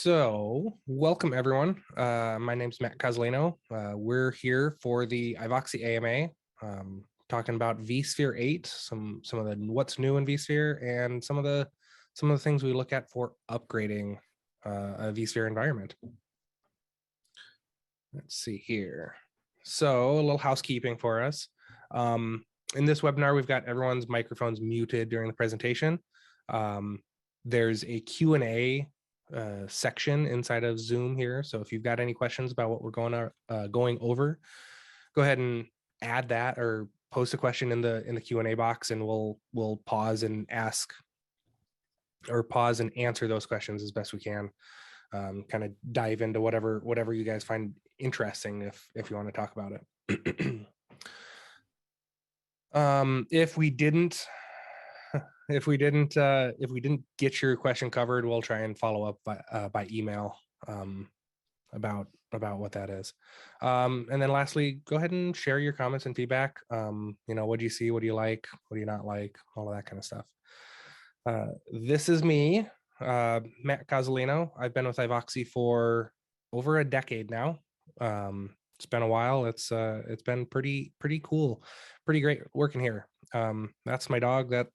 So, welcome everyone. My name's Matt Cozzolino. We're here for the Ivoxy AMA, talking about vSphere 8, some of the what's new in vSphere, and some of the things we look at for upgrading a vSphere environment. Let's see here. So, a little housekeeping for us. In this webinar, we've got everyone's microphones muted during the presentation. There's a Q&A section inside of Zoom here. So if you've got any questions about what we're going over, go ahead and add that or post a question in the Q&A box, and we'll pause and answer those questions as best we can. Kind of dive into whatever you guys find interesting if you want to talk about it. If we didn't get your question covered, we'll try and follow up by email about what that is. And then lastly, go ahead and share your comments and feedback. What do you see? What do you like? What do you not like? All of that kind of stuff. This is me, Matt Cozzolino. I've been with Ivoxy for over a decade now. It's been a while. It's been pretty cool, pretty great working here. That's my dog that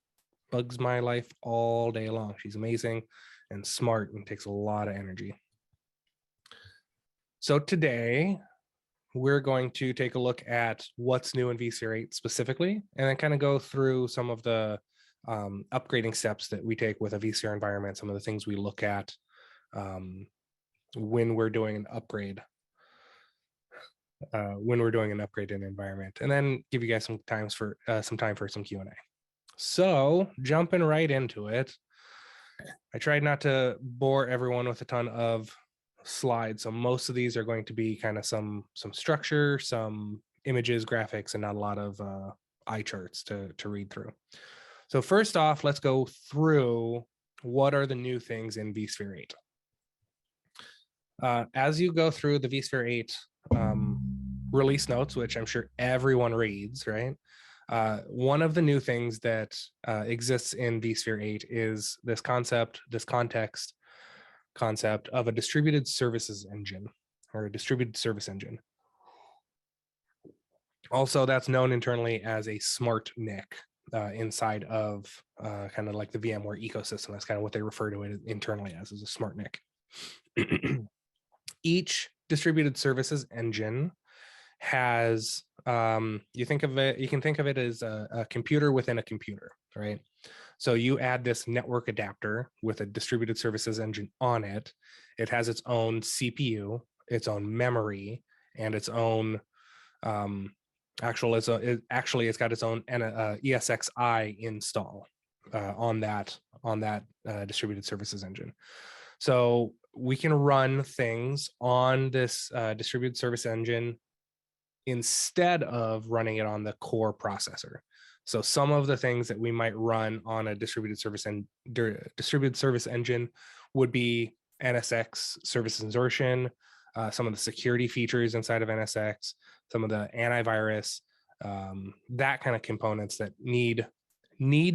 bugs my life all day long. She's amazing and smart and takes a lot of energy. So today we're going to take a look at what's new in vSphere 8 specifically, and then kind of go through some of the upgrading steps that we take with a vSphere environment, some of the things we look at when we're doing an upgrade. In an environment, and then give you guys some time for some Q&A. So jumping right into it, I tried not to bore everyone with a ton of slides. So most of these are going to be kind of some structure, some images, graphics, and not a lot of eye charts to read through. So first off, let's go through what are the new things in vSphere 8. As you go through the vSphere 8 release notes, which I'm sure everyone reads, right? One of the new things that exists in vSphere 8 is this concept of a distributed services engine, or a distributed service engine. Also, that's known internally as a smart NIC inside of kind of like the VMware ecosystem. That's kind of what they refer to it internally as a smart NIC. Each distributed services engine has you can think of it as a computer within a computer, right? So you add this network adapter with a distributed services engine on it. It has its own CPU, its own memory, and its own it's got its own ESXi install on that distributed services engine. So we can run things on this distributed service engine instead of running it on the core processor. So some of the things that we might run on a distributed service engine would be NSX service insertion, some of the security features inside of NSX, some of the antivirus, that kind of components that need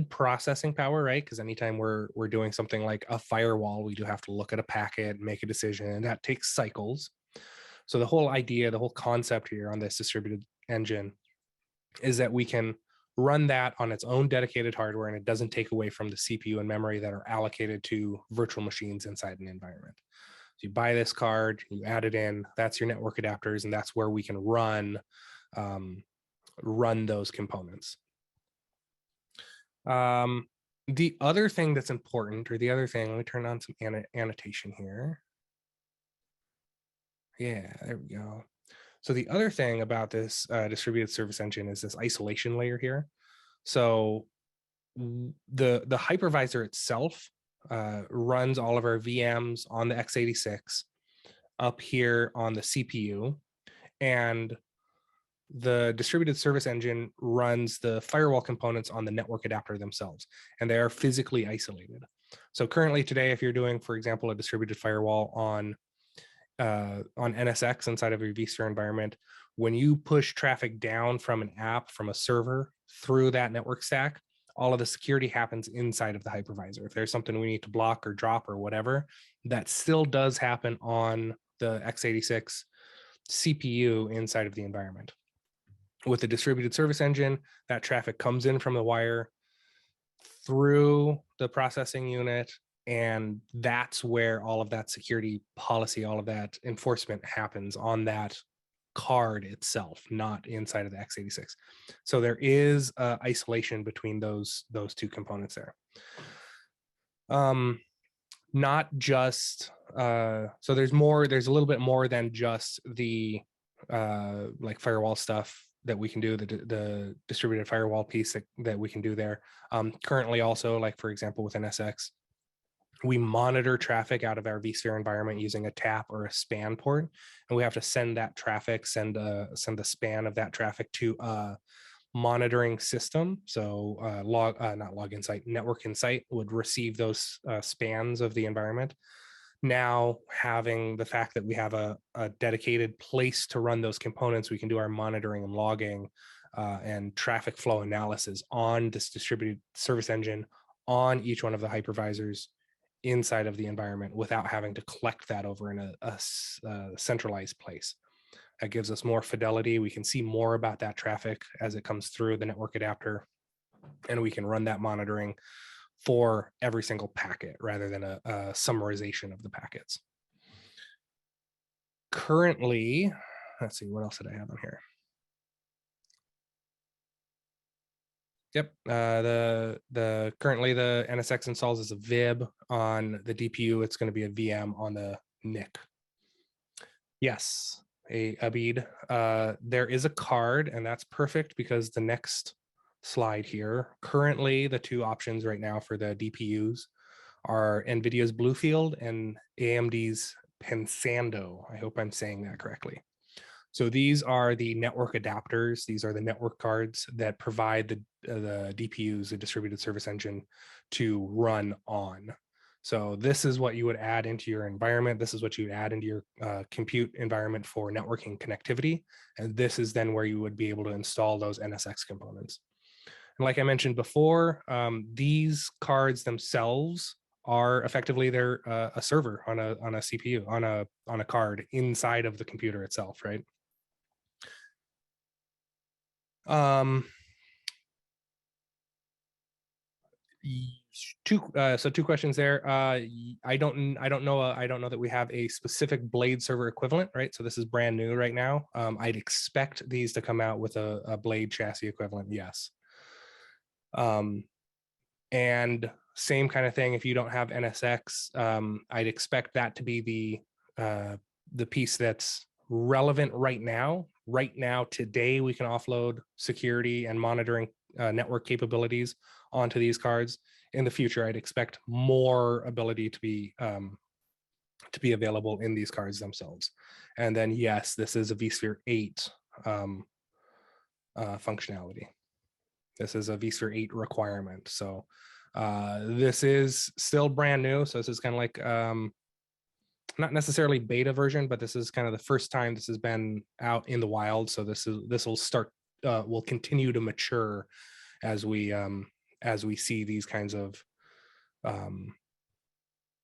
processing power, right? Because anytime we're doing something like a firewall, we do have to look at a packet, make a decision, and that takes cycles. So the whole idea, the whole concept here on this distributed engine is that we can run that on its own dedicated hardware, and it doesn't take away from the CPU and memory that are allocated to virtual machines inside an environment. So you buy this card, you add it in, that's your network adapters, and that's where we can run those components. The other thing that's important, let me turn on some annotation here. Yeah, there we go. So the other thing about this distributed service engine is this isolation layer here. So the hypervisor itself runs all of our VMs on the x86 up here on the CPU, and the distributed service engine runs the firewall components on the network adapter themselves, and they are physically isolated. So currently today, if you're doing, for example, a distributed firewall on NSX inside of your vSphere environment, when you push traffic down from an app, from a server through that network stack, all of the security happens inside of the hypervisor. If there's something we need to block or drop or whatever, that still does happen on the x86 CPU inside of the environment. With the distributed service engine, that traffic comes in from the wire through the processing unit, and that's where all of that security policy, all of that enforcement happens on that card itself, not inside of the x86. So there is isolation between those two components there. Not just so there's a little bit more than just the like firewall stuff that we can do, the distributed firewall piece that we can do there. Currently also, like for example with NSX, we monitor traffic out of our vSphere environment using a tap or a span port, and we have to send that traffic, send the span of that traffic to a monitoring system. So not log insight, network insight would receive those spans of the environment. Now, having the fact that we have a dedicated place to run those components, we can do our monitoring and logging and traffic flow analysis on this distributed service engine on each one of the hypervisors inside of the environment without having to collect that over in a centralized place. That gives us more fidelity. We can see more about that traffic as it comes through the network adapter, and we can run that monitoring for every single packet rather than a summarization of the packets. Currently, let's see, what else did I have on here? Yep, currently the NSX installs as a VIB on the DPU. It's going to be a VM on the NIC. Yes, a Abid. There is a card, and that's perfect because the next slide here, currently the two options right now for the DPUs are NVIDIA's Bluefield and AMD's Pensando. I hope I'm saying that correctly. So these are the network adapters. These are the network cards that provide the DPUs, the distributed service engine, to run on. So this is what you would add into your environment. This is what you would add into your compute environment for networking connectivity. And this is then where you would be able to install those NSX components. And like I mentioned before, these cards themselves are effectively they're a server on a CPU, on a card inside of the computer itself, right? Two questions there. I don't know that we have a specific Blade server equivalent, right? So this is brand new right now. I'd expect these to come out with a Blade chassis equivalent, yes. And same kind of thing if you don't have NSX, I'd expect that to be the piece that's relevant right now. Right now, today, we can offload security and monitoring network capabilities onto these cards. In the future, I'd expect more ability to be available in these cards themselves. And then, yes, this is a vSphere 8 functionality. This is a vSphere 8 requirement. So this is still brand new. So this is kind of like not necessarily beta version, but this is kind of the first time this has been out in the wild. So this will start will continue to mature as we see these kinds of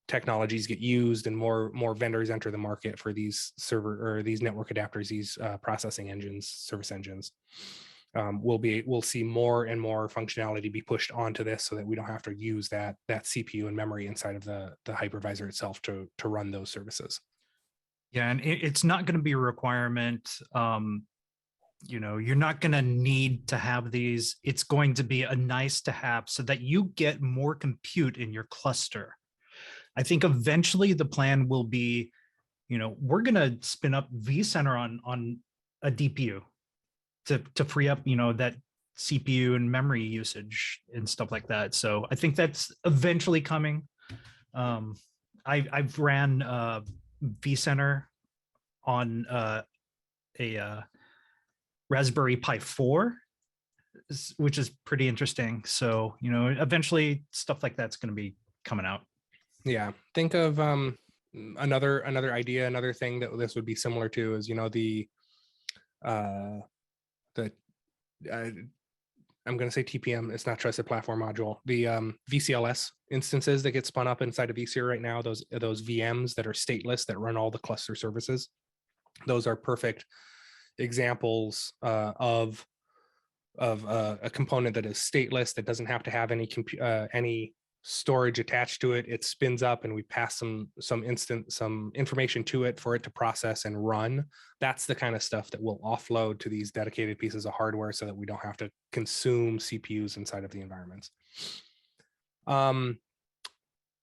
technologies get used and more vendors enter the market for these server or these network adapters, these processing engines, service engines. We'll see more and more functionality be pushed onto this so that we don't have to use that CPU and memory inside of the hypervisor itself to run those services. Yeah, and it's not going to be a requirement. You're not going to need to have these. It's going to be a nice to have so that you get more compute in your cluster. I think eventually the plan will be, we're going to spin up vCenter on a DPU to free up, that CPU and memory usage and stuff like that. So I think that's eventually coming. I've ran vCenter on a Raspberry Pi 4, which is pretty interesting. So, eventually stuff like that's going to be coming out. Yeah. Think of another idea, another thing that this would be similar to is, I'm going to say TPM. It's not trusted platform module. The VCLS instances that get spun up inside of vSphere right now, those VMs that are stateless that run all the cluster services, those are perfect examples of a component that is stateless, that doesn't have to have any storage attached to it. It spins up and we pass some information to it for it to process and run. That's the kind of stuff that we'll offload to these dedicated pieces of hardware so that we don't have to consume CPUs inside of the environments.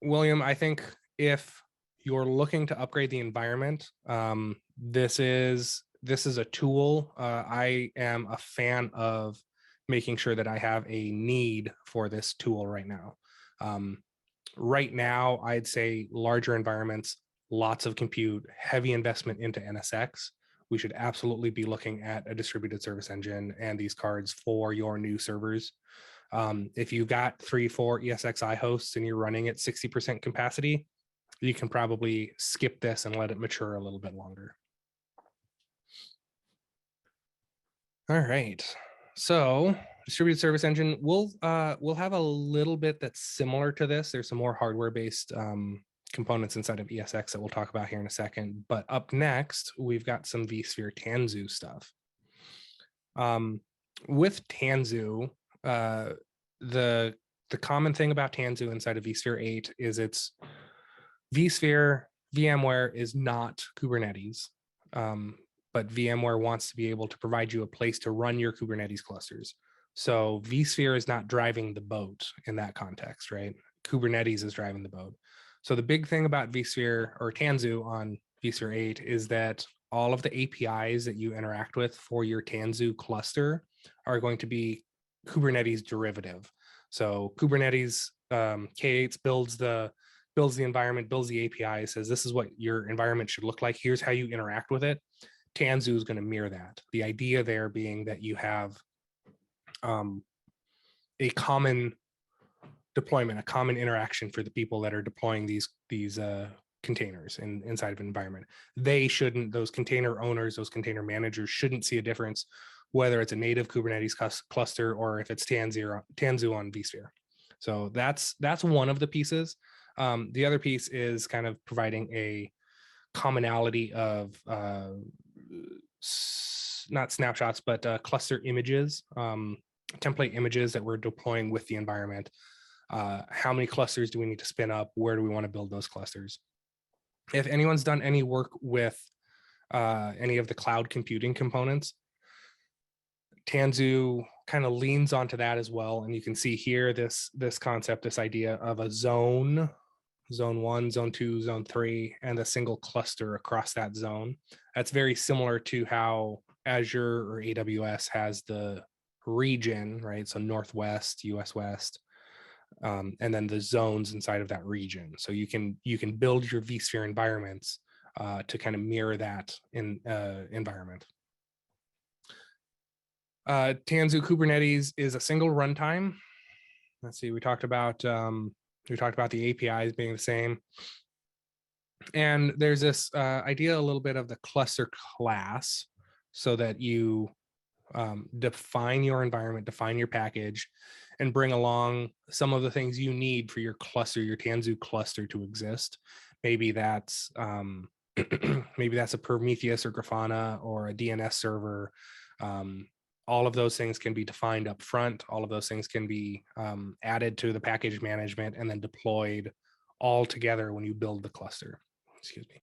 William, I think if you're looking to upgrade the environment, this is a tool. I am a fan of making sure that I have a need for this tool right now. Right now, I'd say larger environments, lots of compute, heavy investment into NSX. We should absolutely be looking at a distributed service engine and these cards for your new servers. If you've got 3-4 ESXi hosts and you're running at 60% capacity, you can probably skip this and let it mature a little bit longer. All right. So distributed service engine, we'll have a little bit that's similar to this. There's some more hardware-based components inside of ESX that we'll talk about here in a second. But up next, we've got some vSphere Tanzu stuff. With Tanzu, the common thing about Tanzu inside of vSphere 8 is it's vSphere VMware is not Kubernetes. But VMware wants to be able to provide you a place to run your Kubernetes clusters. So vSphere is not driving the boat in that context, right? Kubernetes is driving the boat. So the big thing about vSphere or Tanzu on vSphere 8 is that all of the APIs that you interact with for your Tanzu cluster are going to be Kubernetes derivative. So Kubernetes K8 builds the environment, builds the API, says this is what your environment should look like. Here's how you interact with it. Tanzu is going to mirror that. The idea there being that you have a common deployment, a common interaction for the people that are deploying these containers inside of an environment. They shouldn't, those container owners, those container managers shouldn't see a difference whether it's a native Kubernetes cluster or if it's Tanzu on vSphere. So that's one of the pieces. The other piece is kind of providing a commonality of not snapshots, but cluster images, template images that we're deploying with the environment. How many clusters do we need to spin up? Where do we want to build those clusters? If anyone's done any work with any of the cloud computing components, Tanzu kind of leans onto that as well. And you can see here this concept, this idea of a zone 1, zone 2, zone 3, and a single cluster across that zone. That's very similar to how Azure or AWS has the region, right? So Northwest, US West, and then the zones inside of that region. So you can build your vSphere environments to kind of mirror that environment. Tanzu Kubernetes is a single runtime. Let's see, we talked about the APIs being the same. And there's this idea a little bit of the cluster class so that you define your environment, define your package, and bring along some of the things you need for your cluster, your Tanzu cluster to exist. Maybe that's maybe that's a Prometheus or Grafana or a DNS server. All of those things can be defined up front. All of those things can be added to the package management and then deployed all together when you build the cluster. Excuse me.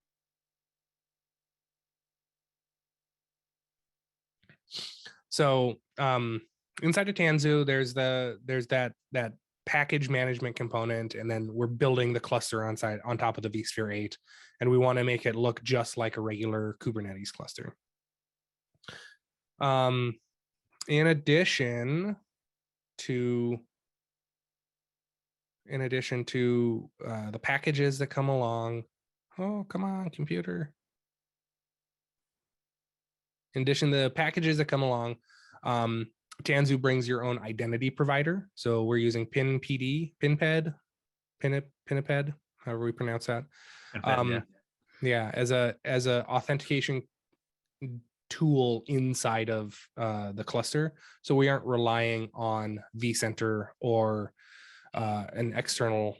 So inside of Tanzu, there's that package management component, and then we're building the cluster on top of the vSphere 8, and we want to make it look just like a regular Kubernetes cluster. In addition to the packages that come along, oh, come on, computer. In addition to the packages that come along, Tanzu brings your own identity provider. So we're using PinPed, however we pronounce that. Yeah. Yeah, as a authentication tool inside of the cluster. So we aren't relying on vCenter or an external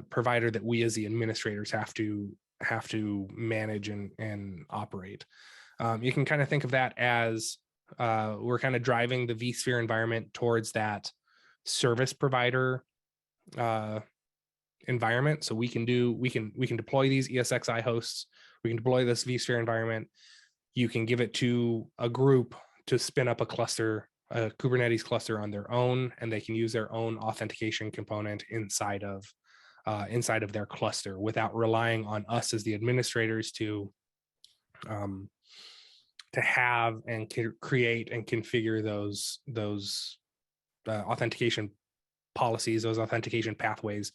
provider that we as the administrators have to manage and operate. You can kind of think of that as we're kind of driving the vSphere environment towards that service provider environment. So we can deploy these ESXi hosts. We can deploy this vSphere environment. You can give it to a group to spin up a cluster, a Kubernetes cluster on their own, and they can use their own authentication component inside of their cluster without relying on us as the administrators to have and create and configure those authentication policies, those authentication pathways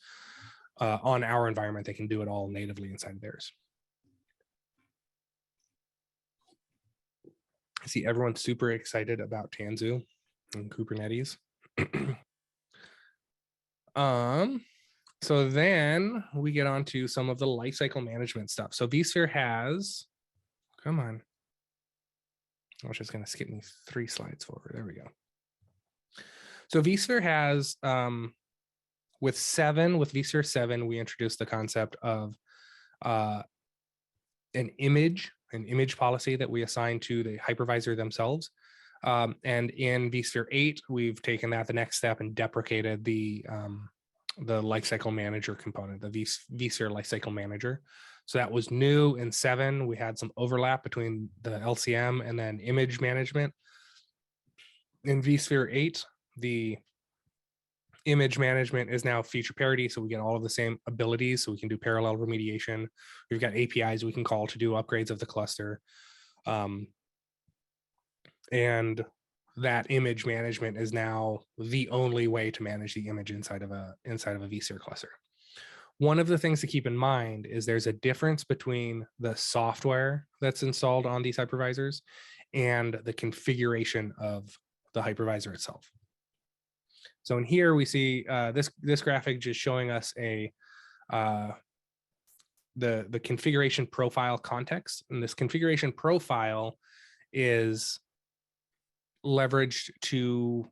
on our environment. They can do it all natively inside of theirs. I see everyone's super excited about Tanzu and Kubernetes. So then we get on to some of the lifecycle management stuff. So vSphere has, come on. I was just going to skip me 3 slides forward. There we go. So vSphere has, with vSphere 7, we introduced the concept of an image policy that we assign to the hypervisor themselves. And in vSphere 8, we've taken that the next step and deprecated the lifecycle manager component, the vSphere lifecycle manager. So that was new in 7. We had some overlap between the LCM and then image management. In vSphere 8, the image management is now feature parity, so we get all of the same abilities, so we can do parallel remediation. We've got APIs we can call to do upgrades of the cluster. And that image management is now the only way to manage the image inside of a vSphere cluster. One of the things to keep in mind is there's a difference between the software that's installed on these hypervisors and the configuration of the hypervisor itself. So in here we see this graphic just showing us the configuration profile context, and this configuration profile is leveraged to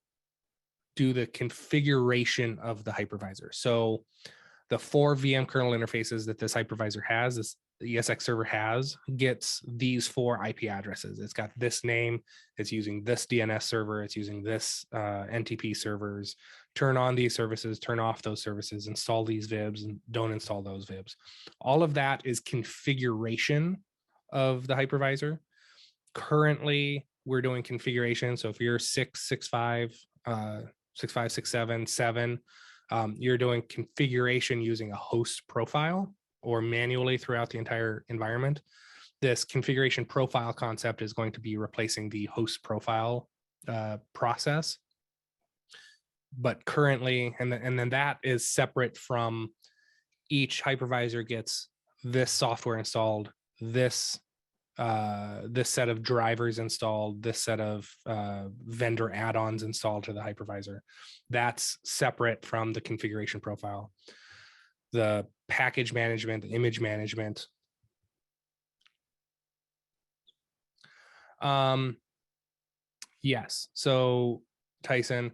do the configuration of the hypervisor. So the 4 VM kernel interfaces that this hypervisor has, the ESX server has, gets these 4 IP addresses. It's got this name, it's using this DNS server, it's using this NTP servers. Turn on these services, turn off those services, install these VIBs, and don't install those VIBs. All of that is configuration of the hypervisor. Currently, we're doing configuration. So if you're 6.6.5, 6.5, 6.7, 7, you're doing configuration using a host profile or manually throughout the entire environment. This configuration profile concept is going to be replacing the host profile process. But currently, and then that is separate from each hypervisor gets this software installed, this set of drivers installed, this set of vendor add-ons installed to the hypervisor. That's separate from the configuration profile. The package management, the image management. Yes, so Tyson,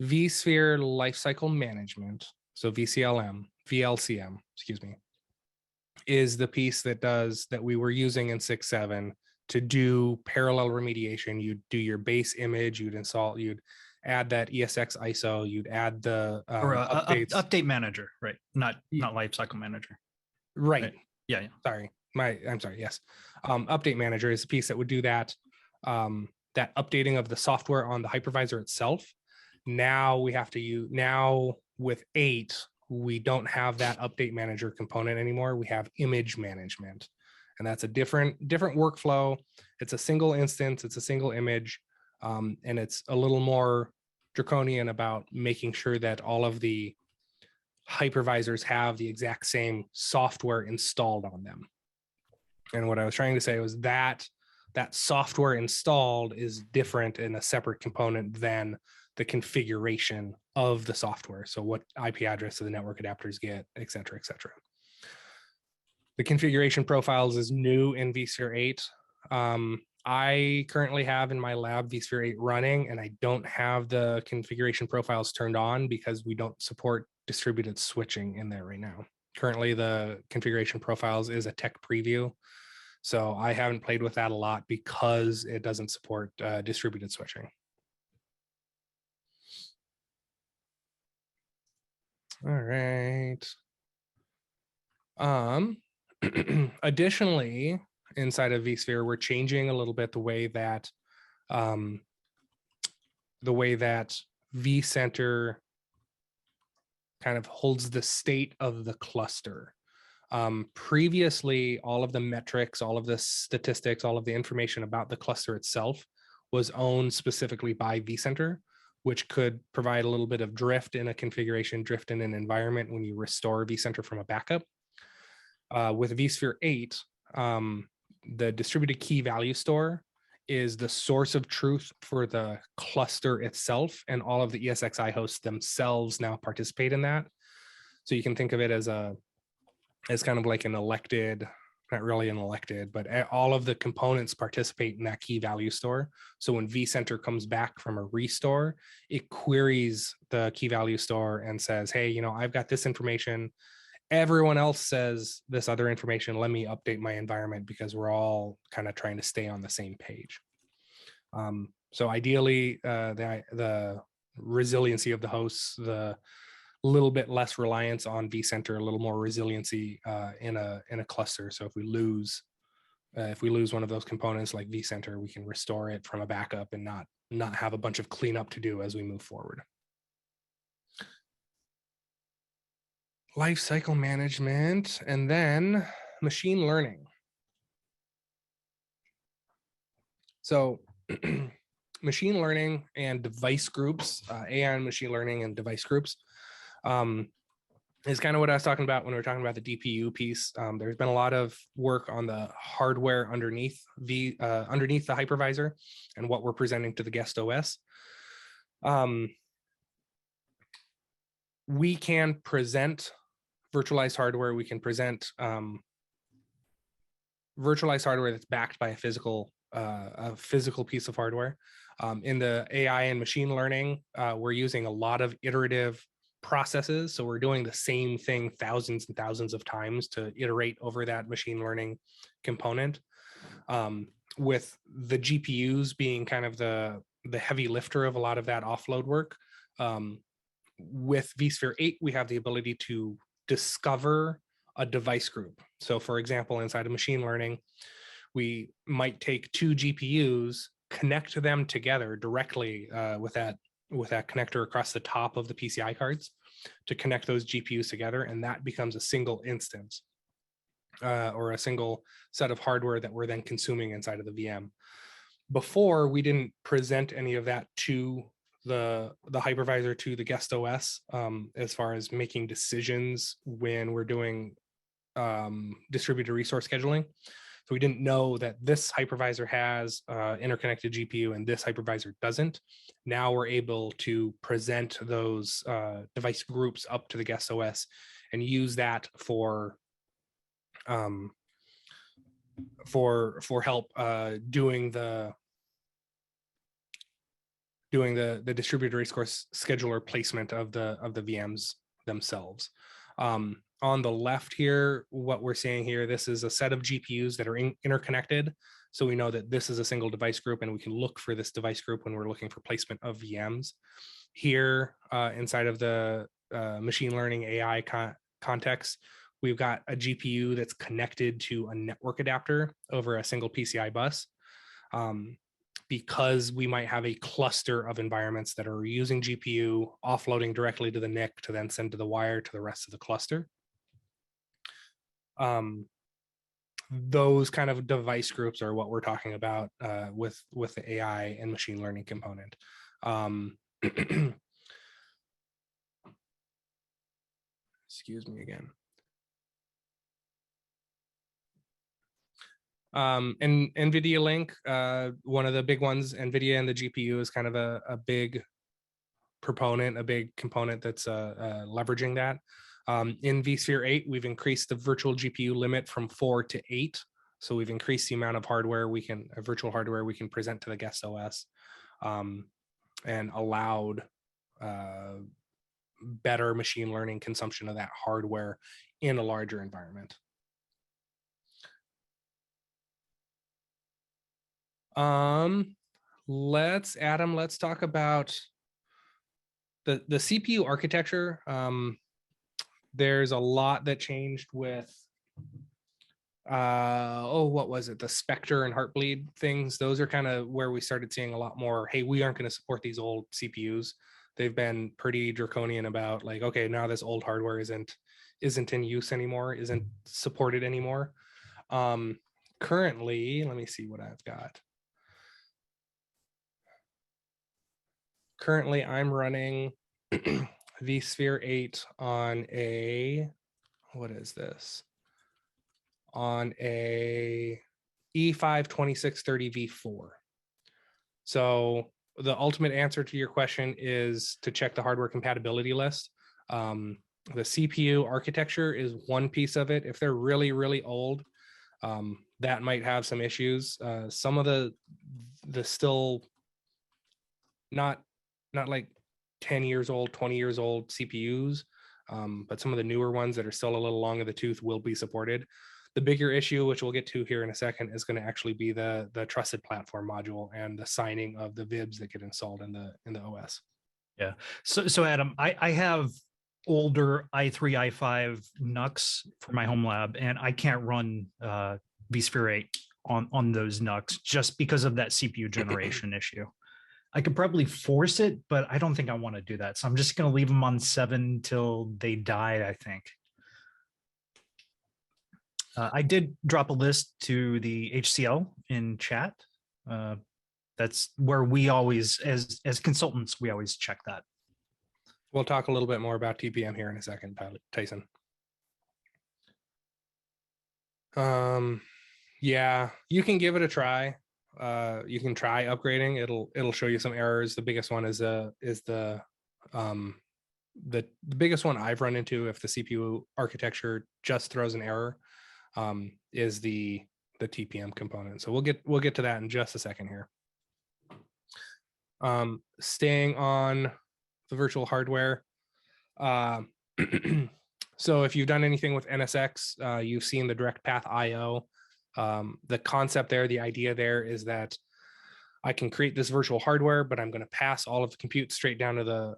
vSphere lifecycle management, so VLCM, excuse me, is the piece that we were using in 6.7 to do parallel remediation. You'd do your base image, you'd add that ESX ISO, you'd add the updates. Update manager, right? Not lifecycle manager. Right. Yeah. Sorry. I'm sorry. Yes. Update manager is the piece that would do that, that updating of the software on the hypervisor itself. Now we have to use, now with 8, we don't have that update manager component anymore. We have image management, and that's a different workflow. It's a single instance, it's a single image, and it's a little more draconian about making sure that all of the hypervisors have the exact same software installed on them. And what I was trying to say was that software installed is different in a separate component than the configuration of the software. So what IP address do the network adapters get, et cetera, et cetera. The configuration profiles is new in vSphere 8. I currently have in my lab vSphere 8 running, and I don't have the configuration profiles turned on because we don't support distributed switching in there right now. Currently, the configuration profiles is a tech preview, so I haven't played with that a lot because it doesn't support distributed switching. All right. Additionally, inside of vSphere, we're changing a little bit the way that vCenter kind of holds the state of the cluster. Previously, all of the metrics, all of the statistics, all of the information about the cluster itself was owned specifically by vCenter, which could provide a little bit of drift in a configuration, drift in an environment when you restore vCenter from a backup. With vSphere 8, the distributed key value store is the source of truth for the cluster itself, and all of the ESXi hosts themselves now participate in that. So you can think of it as kind of like an elected, not really an elected, but all of the components participate in that key value store. So when vCenter comes back from a restore, it queries the key value store and says, hey, you know, I've got this information. Everyone else says this other information. Let me update my environment because we're all kind of trying to stay on the same page. So ideally, the resiliency of the hosts, the little bit less reliance on vCenter, a little more resiliency in a cluster. So if we lose one of those components like vCenter, we can restore it from a backup and not have a bunch of cleanup to do as we move forward. Life cycle management, and then machine learning. So machine learning and device groups, AI and machine learning and device groups is kind of what I was talking about when we were talking about the DPU piece. There's been a lot of work on the hardware underneath the hypervisor and what we're presenting to the guest OS. We can present virtualized hardware. We can present virtualized hardware that's backed by a physical piece of hardware. In the AI and machine learning, we're using a lot of iterative processes. So we're doing the same thing thousands and thousands of times to iterate over that machine learning component. With the GPUs being kind of the heavy lifter of a lot of that offload work. With vSphere 8, we have the ability to discover a device group. So for example, inside of machine learning, we might take two GPUs, connect them together directly with that connector across the top of the PCI cards to connect those GPUs together, and that becomes a single instance or a single set of hardware that we're then consuming inside of the VM. Before, we didn't present any of that to the hypervisor, to the guest OS, as far as making decisions when we're doing distributed resource scheduling. So we didn't know that this hypervisor has interconnected GPU and this hypervisor doesn't. Now we're able to present those device groups up to the guest OS and use that for help doing the distributed resource scheduler placement of the VMs themselves. On the left here, what we're seeing here, this is a set of GPUs that are interconnected. So we know that this is a single device group, and we can look for this device group when we're looking for placement of VMs. Here, inside of the machine learning AI context, we've got a GPU that's connected to a network adapter over a single PCI bus. Because we might have a cluster of environments that are using GPU, offloading directly to the NIC to then send to the wire to the rest of the cluster. Those kind of device groups are what we're talking about with the AI and machine learning component. Excuse me again. And NVIDIA Link, one of the big ones, NVIDIA and the GPU is kind of a big proponent, a big component that's leveraging that. In vSphere 8, we've increased the virtual GPU limit from 4 to 8 So we've increased the amount of hardware virtual hardware we can present to the guest OS, and allowed better machine learning consumption of that hardware in a larger environment. Let's talk about the CPU architecture. There's a lot that changed with what was it, the Spectre and Heartbleed things. Those are kind of where we started seeing a lot more, hey, we aren't going to support these old CPUs. They've been pretty draconian about like, okay, now this old hardware isn't in use anymore, isn't supported anymore. Currently, let me see what I've got. Currently, I'm running vSphere 8 on a, what is this? On a E5 2630 V4. So the ultimate answer to your question is to check the hardware compatibility list. The CPU architecture is one piece of it. If they're really, really old, that might have some issues. Some of the still not like 10 years old, 20 years old CPUs, but some of the newer ones that are still a little long in the tooth will be supported. The bigger issue, which we'll get to here in a second, is going to actually be the trusted platform module and the signing of the VIBs that get installed in the OS. Yeah. So Adam, I have older i3, i5 NUCs for my home lab, and I can't run vSphere 8 on those NUCs just because of that CPU generation issue. I could probably force it, but I don't think I want to do that. So I'm just going to leave them on 7 till they die, I think. I did drop a list to the HCL in chat. That's where we always, as consultants, we always check that. We'll talk a little bit more about TPM here in a second, Tyson. Yeah, you can give it a try. You can try upgrading. It'll show you some errors. The biggest one is the biggest one I've run into if the CPU architecture just throws an error, is the TPM component. So we'll get to that in just a second here. Staying on the virtual hardware. So if you've done anything with NSX, you've seen the direct path IO. The concept there, the idea there is that I can create this virtual hardware, but I'm going to pass all of the compute straight down to the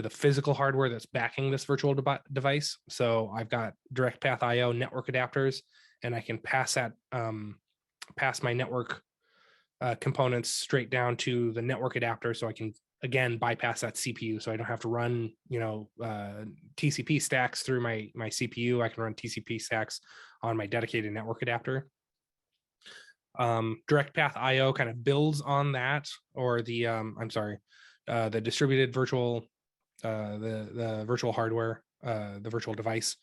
physical hardware that's backing this virtual device. So I've got direct path IO network adapters, and I can pass that pass my network components straight down to the network adapter, so I can again bypass that CPU, so I don't have to run TCP stacks through my CPU. I can run TCP stacks on my dedicated network adapter. Direct path IO kind of builds on that, or the the distributed virtual the virtual hardware, the virtual device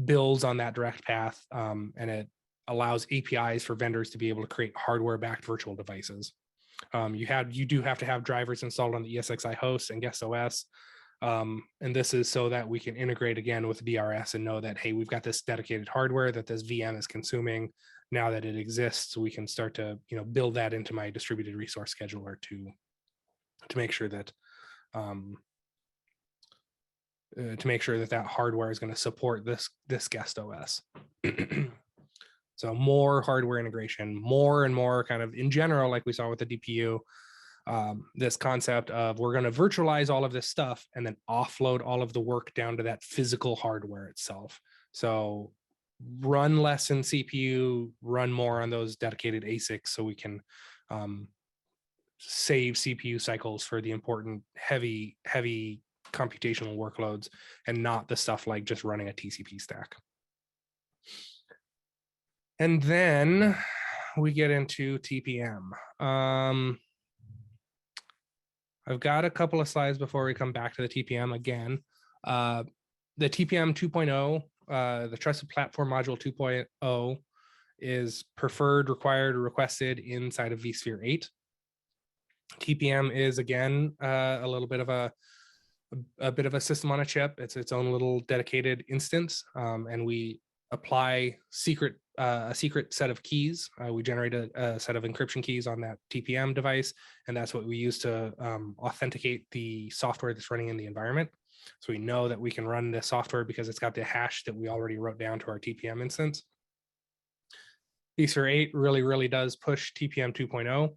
builds on that direct path, and it allows APIs for vendors to be able to create hardware-backed virtual devices. You do have to have drivers installed on the ESXi host and guest OS, and this is so that we can integrate again with DRS and know that, hey, we've got this dedicated hardware that this VM is consuming. Now that it exists, we can start to build that into my distributed resource scheduler to make sure that that hardware is going to support this guest OS. So more hardware integration, more and more kind of in general, like we saw with the DPU, this concept of we're going to virtualize all of this stuff and then offload all of the work down to that physical hardware itself. So run less in CPU, run more on those dedicated ASICs, so we can save CPU cycles for the important heavy computational workloads, and not the stuff like just running a TCP stack. And then we get into TPM. I've got a couple of slides before we come back to the TPM again. The TPM 2.0, the Trusted Platform Module 2.0 is preferred, required, or requested inside of vSphere 8. TPM is again a little bit of a system on a chip. It's its own little dedicated instance, and we apply secret a secret set of keys. We generate a set of encryption keys on that TPM device, and that's what we use to authenticate the software that's running in the environment. So we know that we can run this software because it's got the hash that we already wrote down to our TPM instance. vSphere 8 really does push TPM 2.0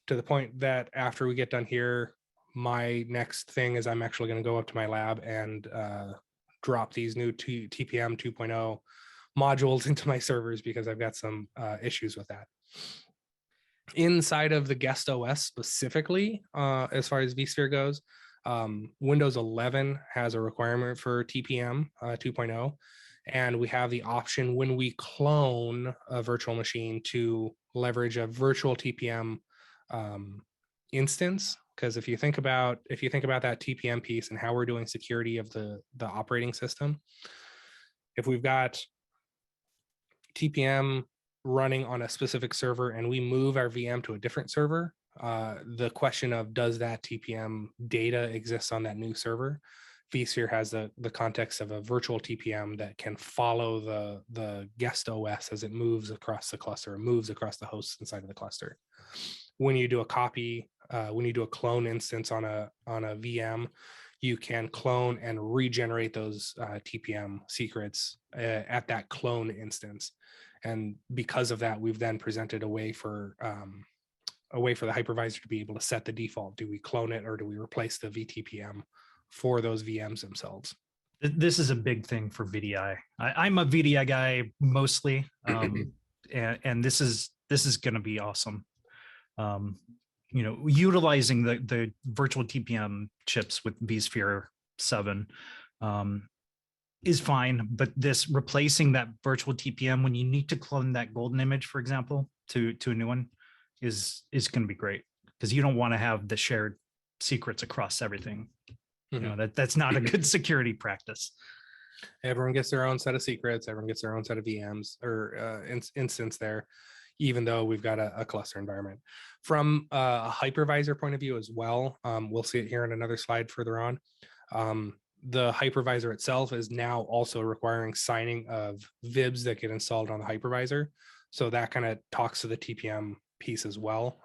to the point that after we get done here, my next thing is I'm actually going to go up to my lab and drop these new TPM 2.0 modules into my servers because I've got some issues with that. Inside of the guest OS specifically, as far as vSphere goes, Windows 11 has a requirement for TPM 2.0, and we have the option when we clone a virtual machine to leverage a virtual TPM instance. Because if you think about that TPM piece and how we're doing security of the operating system, if we've got TPM running on a specific server and we move our VM to a different server, the question of does that TPM data exist on that new server? vSphere has the context of a virtual TPM that can follow the guest OS as it moves across the cluster, moves across the hosts inside of the cluster. When you do a copy, when you do a clone instance on a VM, you can clone and regenerate those TPM secrets at that clone instance. And because of that, we've then presented a way for the hypervisor to be able to set the default. Do we clone it or do we replace the VTPM for those VMs themselves? This is a big thing for VDI. I'm a VDI guy mostly, and this is going to be awesome. Utilizing the virtual TPM chips with vSphere 7 is fine, but this replacing that virtual TPM when you need to clone that golden image, for example, to a new one is going to be great, because you don't want to have the shared secrets across everything. That's not a good security practice. Everyone gets their own set of secrets. Everyone gets their own set of VMs or instance there, even though we've got a cluster environment. From a hypervisor point of view as well, we'll see it here in another slide further on. The hypervisor itself is now also requiring signing of VIBs that get installed on the hypervisor. So that kind of talks to the TPM piece as well.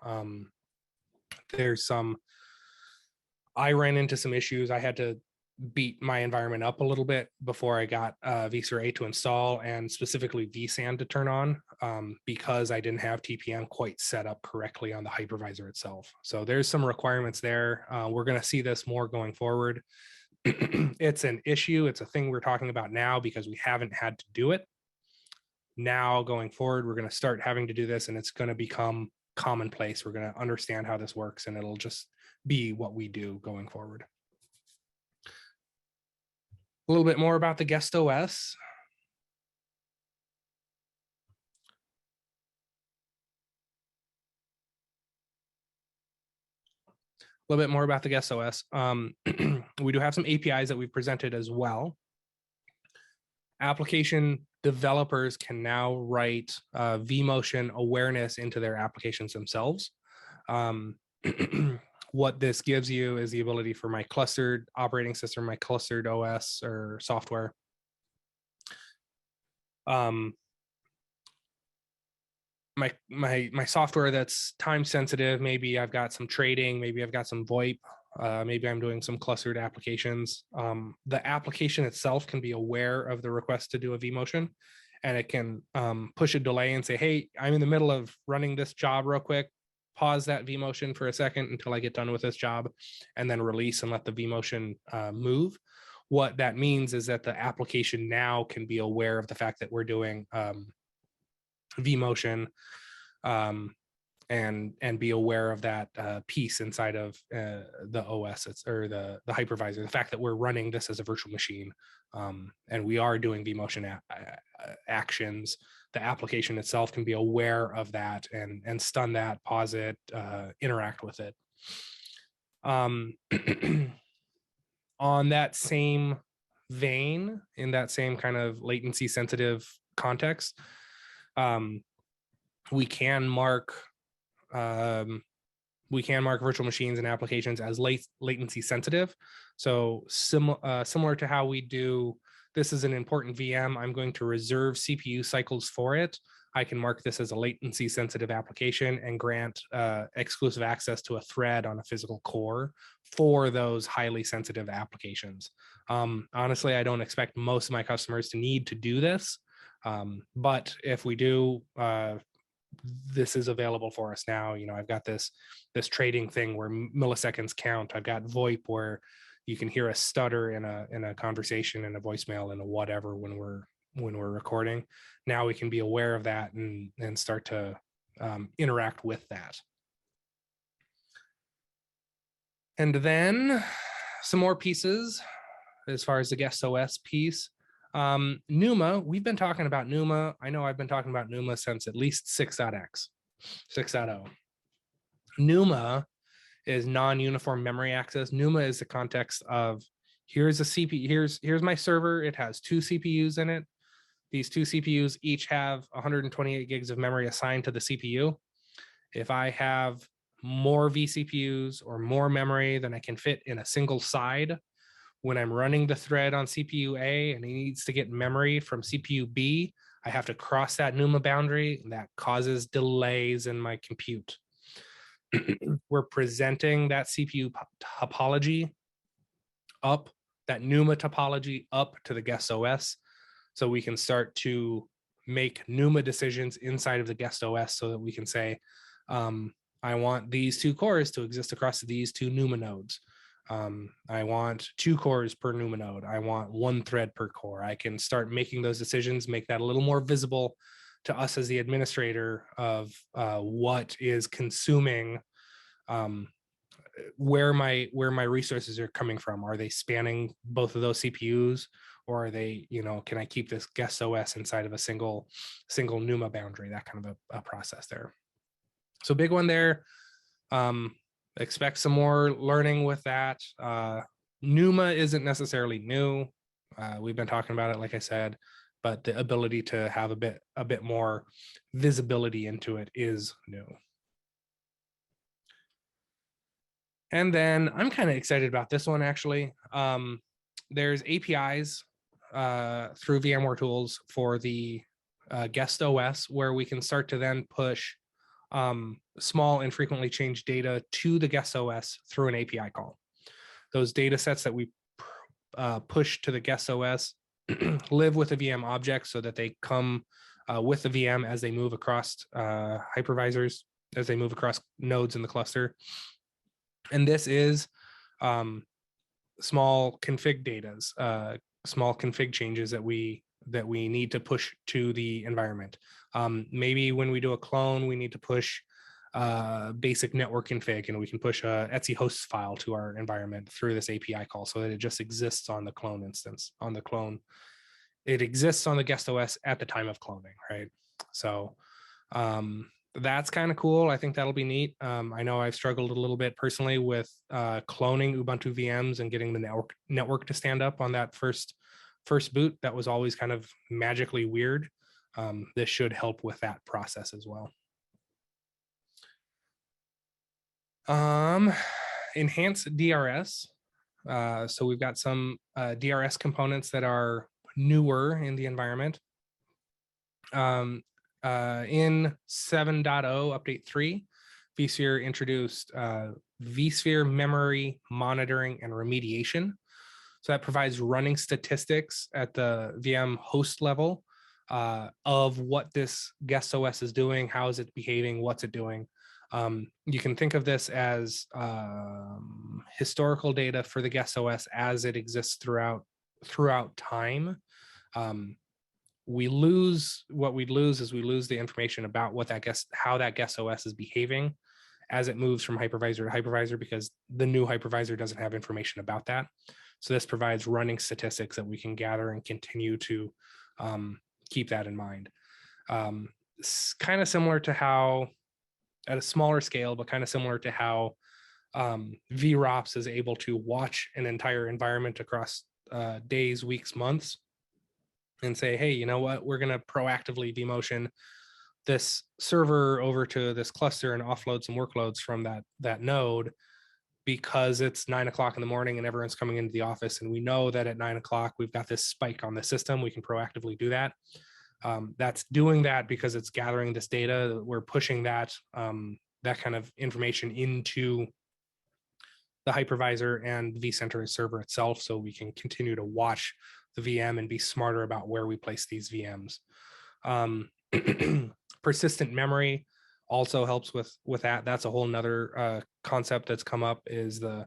I ran into some issues. I had to beat my environment up a little bit before I got vSphere 8 to install, and specifically vSAN to turn on, because I didn't have TPM quite set up correctly on the hypervisor itself. So there's some requirements there. We're going to see this more going forward. It's an issue. It's a thing we're talking about now because we haven't had to do it. Now going forward, we're going to start having to do this, and it's going to become commonplace. We're going to understand how this works, and it'll just be what we do going forward. A little bit more about the guest OS. A little bit more about the guest OS. We do have some APIs that we've presented as well. Application developers can now write vMotion awareness into their applications themselves. What this gives you is the ability for my clustered operating system, my clustered OS or software. My software that's time sensitive, maybe I've got some trading, maybe I've got some VoIP, maybe I'm doing some clustered applications. The application itself can be aware of the request to do a vMotion, and it can push a delay and say, hey, I'm in the middle of running this job real quick. Pause that vMotion for a second until I get done with this job, and then release and let the vMotion move. What that means is that the application now can be aware of the fact that we're doing vMotion, and be aware of that piece inside of the OS or the hypervisor. The fact that we're running this as a virtual machine, and we are doing vMotion actions. The application itself can be aware of that and stun that, pause it, interact with it. On that same vein, in that same kind of latency sensitive context, we can mark virtual machines and applications as latency sensitive. So similar to how we do, this is an important VM, I'm going to reserve CPU cycles for it. I can mark this as a latency sensitive application and grant exclusive access to a thread on a physical core for those highly sensitive applications. Honestly, I don't expect most of my customers to need to do this. But if we do, this is available for us now. I've got this trading thing where milliseconds count. I've got VoIP where you can hear a stutter in a conversation, in a voicemail, in a whatever when we're recording. Now we can be aware of that and start to interact with that. And then some more pieces as far as the guest OS piece. NUMA, we've been talking about NUMA. I know I've been talking about NUMA since at least 6.x, 6.0. NUMA is non-uniform memory access. NUMA is the context of here's a CPU, here's my server. It has 2 CPUs in it. These 2 CPUs each have 128 gigs of memory assigned to the CPU. If I have more vCPUs or more memory than I can fit in a single side, when I'm running the thread on CPU A and it needs to get memory from CPU B, I have to cross that NUMA boundary, and that causes delays in my compute. We're presenting that CPU topology up, that NUMA topology up to the guest OS, so we can start to make NUMA decisions inside of the guest OS, so that we can say, I want these 2 cores to exist across these 2 NUMA nodes. I want 2 cores per NUMA node. I want 1 thread per core. I can start making those decisions, make that a little more visible to us as the administrator of what is consuming, where my resources are coming from. Are they spanning both of those CPUs, or are they, can I keep this guest OS inside of a single NUMA boundary? That kind of a process there. So big one there. Expect some more learning with that. NUMA isn't necessarily new. We've been talking about it, like I said, but the ability to have a bit more visibility into it is new. And then I'm kind of excited about this one, actually. There's APIs through VMware tools for the guest OS, where we can start to then push small and frequently changed data to the guest OS through an API call. Those data sets that we push to the guest OS live with a VM object, so that they come with the VM as they move across hypervisors, as they move across nodes in the cluster. And this is small config datas, small config changes that we need to push to the environment. Maybe when we do a clone, we need to push basic network config, and we can push a etc hosts file to our environment through this API call, so that it just exists on the clone instance. On the clone, it exists on the guest OS at the time of cloning, right? So that's kind of cool. I think that'll be neat. I know I've struggled a little bit personally with cloning Ubuntu VMs and getting the network to stand up on that first boot. That was always kind of magically weird. This should help with that process as well. Enhanced DRS. So we've got some DRS components that are newer in the environment. In 7.0 update 3, vSphere introduced vSphere memory monitoring and remediation. So that provides running statistics at the VM host level of what this guest OS is doing, how is it behaving, what's it doing. You can think of this as historical data for the guest OS as it exists throughout time. We'd lose the information about how that guest OS is behaving as it moves from hypervisor to hypervisor, because the new hypervisor doesn't have information about that. So this provides running statistics that we can gather and continue to keep that in mind. It's kind of similar to how, at a smaller scale, but kind of similar to how VROPS is able to watch an entire environment across days, weeks, months, and say, hey, you know what, we're going to proactively vMotion this server over to this cluster and offload some workloads from that node, because it's 9 o'clock in the morning and everyone's coming into the office, and we know that at 9 o'clock we've got this spike on the system. We can proactively do that. That's doing that because it's gathering this data. We're pushing that that kind of information into the hypervisor and vCenter server itself, so we can continue to watch the VM and be smarter about where we place these VMs. Persistent memory also helps with that. That's a whole nother concept that's come up, is the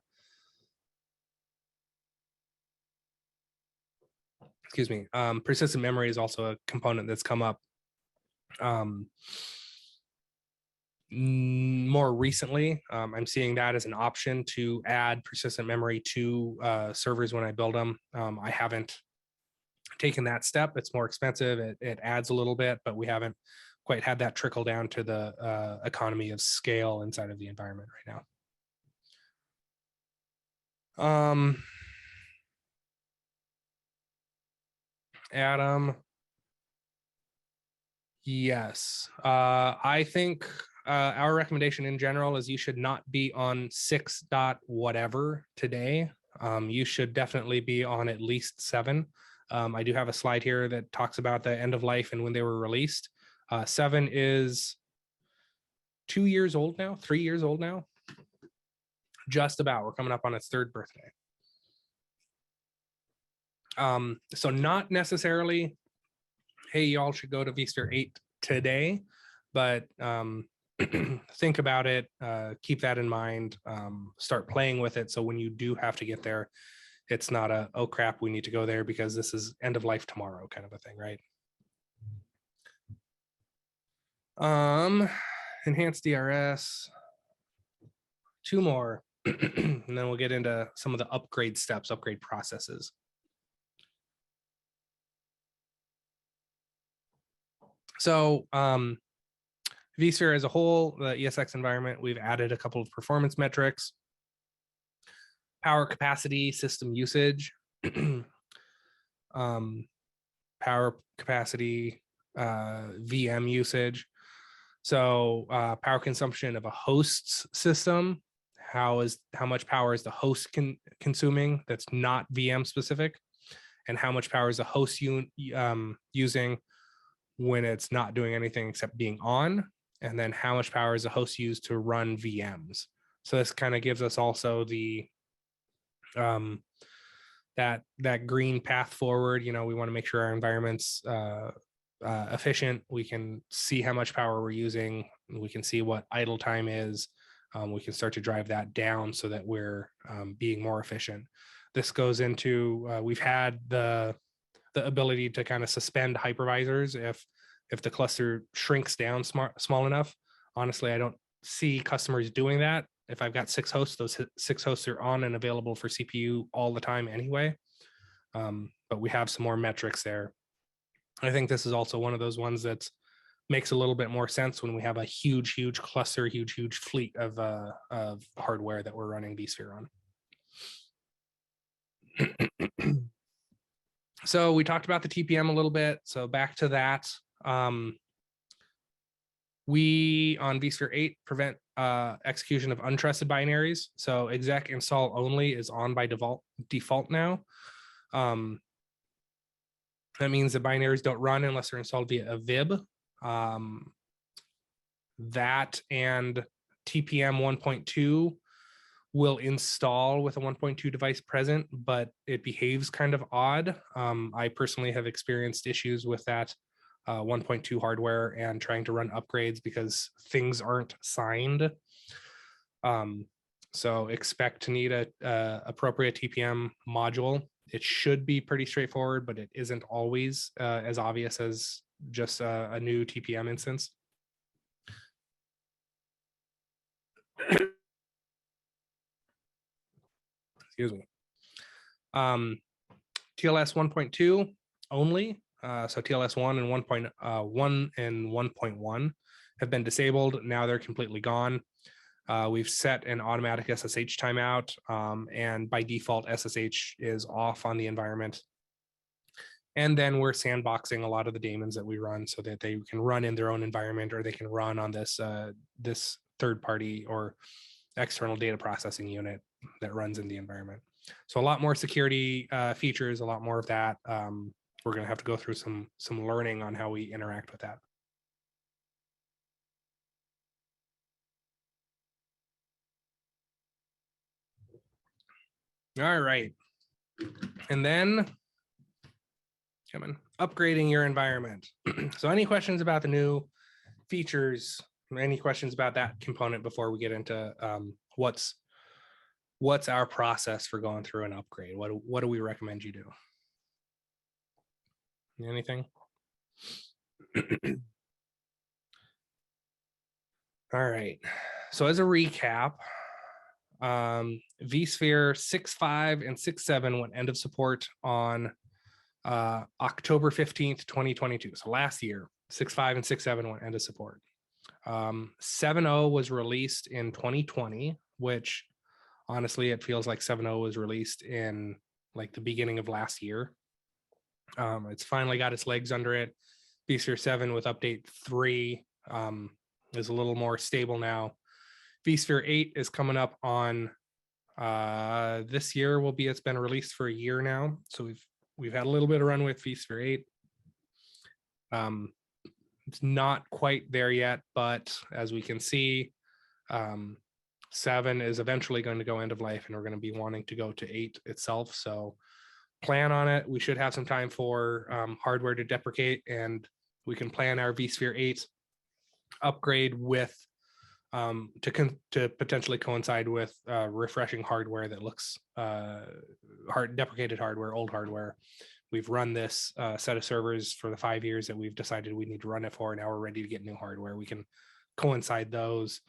persistent memory is also a component that's come up more recently. I'm seeing that as an option to add persistent memory to servers when I build them. I haven't taken that step. It's more expensive. It adds a little bit, but we haven't quite had that trickle down to the economy of scale inside of the environment right now. Adam, yes. I think our recommendation in general is you should not be on 6 dot whatever today. You should definitely be on at least 7. I do have a slide here that talks about the end of life and when they were released. 7 is 2 years old now, 3 years old now. Just about. We're coming up on its 3rd birthday. So not necessarily, hey, y'all should go to vSphere 8 today, but think about it, keep that in mind, start playing with it. So when you do have to get there, it's not a, oh crap, we need to go there because this is end of life tomorrow kind of a thing, right? Enhanced DRS, 2 more, and then we'll get into some of the upgrade steps, upgrade processes. So vSphere as a whole, the ESX environment, we've added a couple of performance metrics: power capacity, system usage, power capacity, VM usage. So power consumption of a host's system, how much power is the host consuming that's not VM specific, and how much power is the host using when it's not doing anything except being on, and then how much power is the host used to run VMs. So this kind of gives us also the that green path forward. You know, we want to make sure our environment's efficient. We can see how much power we're using. We can see what idle time is. We can start to drive that down so that we're being more efficient. This goes into we've had the ability to kind of suspend hypervisors if the cluster shrinks down small enough. Honestly, I don't see customers doing that. If I've got 6 hosts, those 6 hosts are on and available for CPU all the time anyway. But we have some more metrics there. I think this is also one of those ones that makes a little bit more sense when we have a huge cluster, huge fleet of hardware that we're running vSphere on. So we talked about the TPM a little bit. So back to that. We on vSphere 8 prevent execution of untrusted binaries. So exec install only is on by default now. That means the binaries don't run unless they're installed via a VIB. That and TPM 1.2 will install with a 1.2 device present, but it behaves kind of odd. I personally have experienced issues with that 1.2 hardware and trying to run upgrades because things aren't signed. So expect to need a appropriate TPM module. It should be pretty straightforward, but it isn't always as obvious as just a new TPM instance. Excuse me. TLS 1.2 only. So TLS 1 and 1.1 and 1.1 have been disabled. Now they're completely gone. We've set an automatic SSH timeout, and by default, SSH is off on the environment. And then we're sandboxing a lot of the daemons that we run so that they can run in their own environment, or they can run on this this third-party or external data processing unit that runs in the environment. So a lot more security features, a lot more of that. we're going to have to go through some learning on how we interact with that. All right. And then upgrading your environment. So any questions about the new features, any questions about that component before we get into what's our process for going through an upgrade? What do we recommend you do? Anything? All right. So as a recap, vSphere 6.5 and 6.7 went end of support on October 15th, 2022. So last year, 6.5 and 6.7 went end of support. 7.0 was released in 2020, which honestly, it feels like 7.0 was released in like the beginning of last year. It's finally got its legs under it. vSphere 7 with update 3 is a little more stable now. vSphere 8 is coming up on this year. It's been released for a year now, so we've had a little bit of run with vSphere 8. It's not quite there yet, but as we can see, 7 is eventually going to go end of life, and we're going to be wanting to go to 8 itself. So plan on it. We should have some time for hardware to deprecate, and we can plan our vSphere 8 upgrade with to potentially coincide with refreshing hardware that looks deprecated hardware, old hardware. We've run this set of servers for the 5 years that we've decided we need to run it for. Now we're ready to get new hardware. We can coincide those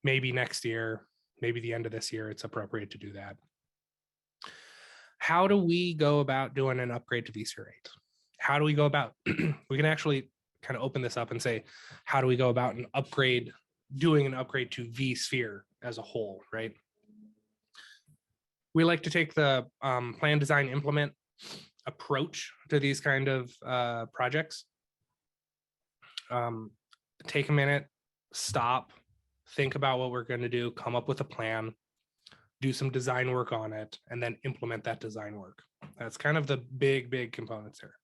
maybe next year, maybe the end of this year. It's appropriate to do that. How do we go about doing an upgrade to vSphere 8? How do we go about, we can actually kind of open this up and say, how do we go about doing an upgrade to vSphere as a whole, right? We like to take the plan, design, implement approach to these kind of projects. Take a minute, stop, think about what we're going to do, come up with a plan, do some design work on it, and then implement that design work. That's kind of the big components here.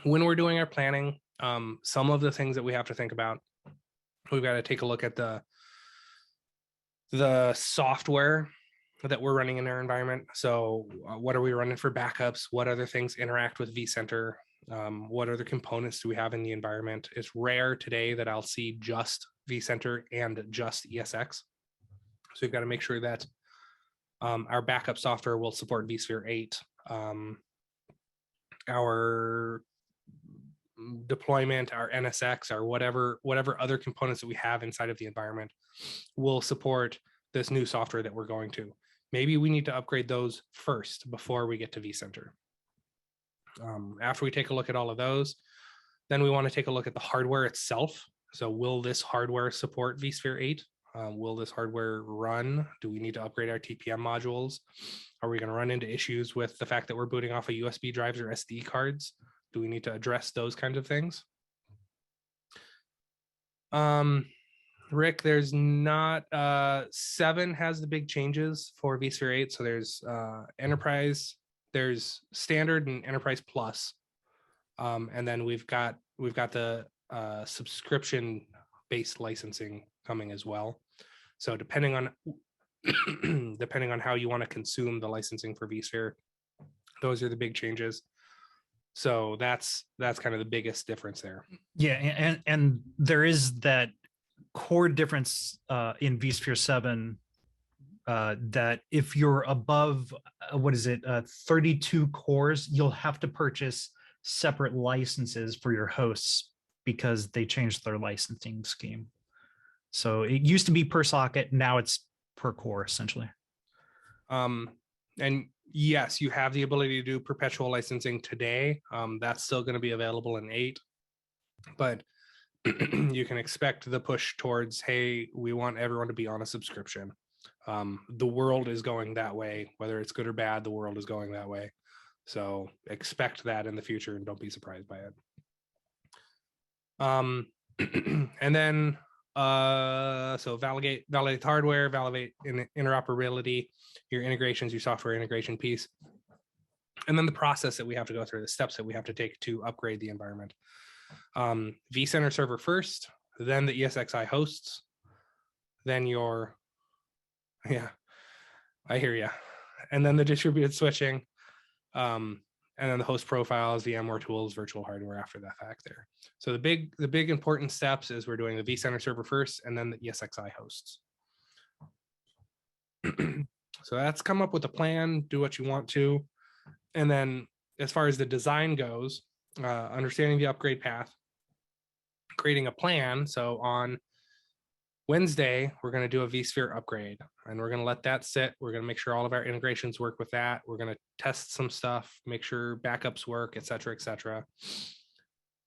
When we're doing our planning, some of the things that we have to think about, we've got to take a look at the software that we're running in our environment. So what are we running for backups? What other things interact with vCenter? What other components do we have in the environment? It's rare today that I'll see just vCenter and just ESX. So we've got to make sure that our backup software will support vSphere 8. Our deployment, our NSX, or whatever other components that we have inside of the environment will support this new software that we're going to. Maybe we need to upgrade those first before we get to vCenter. After we take a look at all of those, then we want to take a look at the hardware itself. So will this hardware support vSphere 8? Will this hardware run? Do we need to upgrade our TPM modules? Are we going to run into issues with the fact that we're booting off of USB drives or SD cards? Do we need to address those kinds of things? Rick, there's not 7 has the big changes for vSphere 8. So there's enterprise, there's standard and enterprise plus. And then we've got the subscription based licensing coming as well. So depending on how you want to consume the licensing for vSphere, those are the big changes. So that's kind of the biggest difference there. Yeah, and there is that core difference in vSphere 7 that if you're above 32 cores, you'll have to purchase separate licenses for your hosts because they changed their licensing scheme. So it used to be per socket, now it's per core essentially. And yes, you have the ability to do perpetual licensing today. That's still going to be available in 8, but you can expect the push towards, hey, we want everyone to be on a subscription. The world is going that way, whether it's good or bad, the world is going that way. So expect that in the future and don't be surprised by it. And then So validate the hardware, validate interoperability, your integrations, your software integration piece, and then the process that we have to go through, the steps that we have to take to upgrade the environment. vCenter server first, then the ESXi hosts, then your, yeah, I hear you, and then the distributed switching, and then the host profiles, VMware tools, virtual hardware after that fact there. So the big important steps is we're doing the vCenter server first, and then the ESXi hosts. So that's come up with a plan, do what you want to. And then as far as the design goes, understanding the upgrade path, creating a plan. So on Wednesday, we're going to do a vSphere upgrade, and we're going to let that sit. We're going to make sure all of our integrations work with that. We're going to test some stuff, make sure backups work, et cetera, et cetera.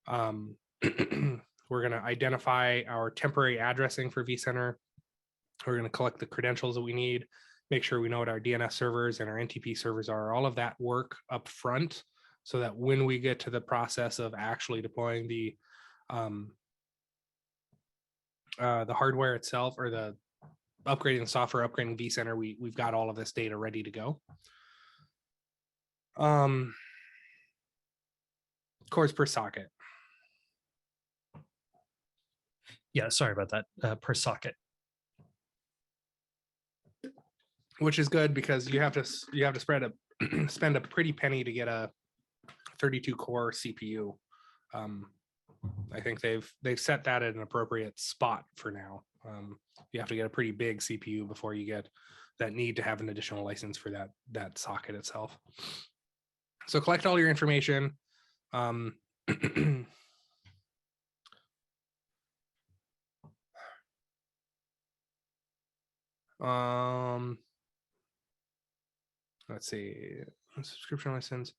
We're going to identify our temporary addressing for vCenter. We're going to collect the credentials that we need, make sure we know what our DNS servers and our NTP servers are, all of that work up front, so that when we get to the process of actually deploying the hardware itself, or the upgrading the software, upgrading vCenter, we've got all of this data ready to go. Cores per socket. Yeah, sorry about that. Per socket. Which is good, because you have to spend a pretty penny to get a 32 core CPU. I think they've set that at an appropriate spot for now. You have to get a pretty big CPU before you get that need to have an additional license for that socket itself. So collect all your information. Let's see, subscription license.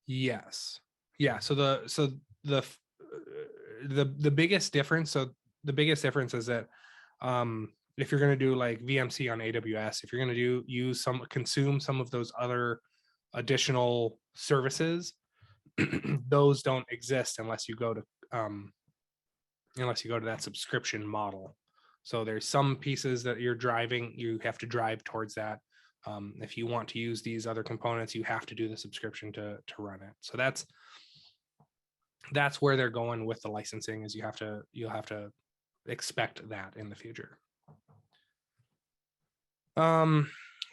Yes. Yeah. So the biggest difference. So the biggest difference is that if you're going to do like VMC on AWS, if you're going to consume some of those other additional services, those don't exist unless you go to that subscription model. So there's some pieces that you have to drive towards that. If you want to use these other components, you have to do the subscription to run it. So that's where they're going with the licensing, is you'll have to expect that in the future.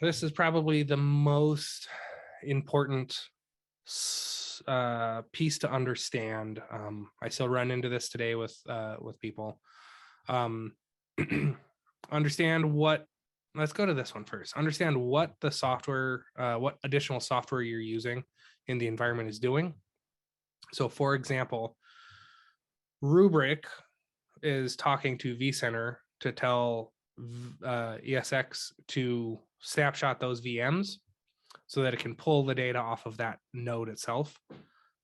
This is probably the most important piece to understand. I still run into this today with people. Understand what, let's go to this one first. Understand what the software, what additional software you're using in the environment is doing. So for example, Rubrik is talking to vCenter to tell ESX to snapshot those VMs so that it can pull the data off of that node itself,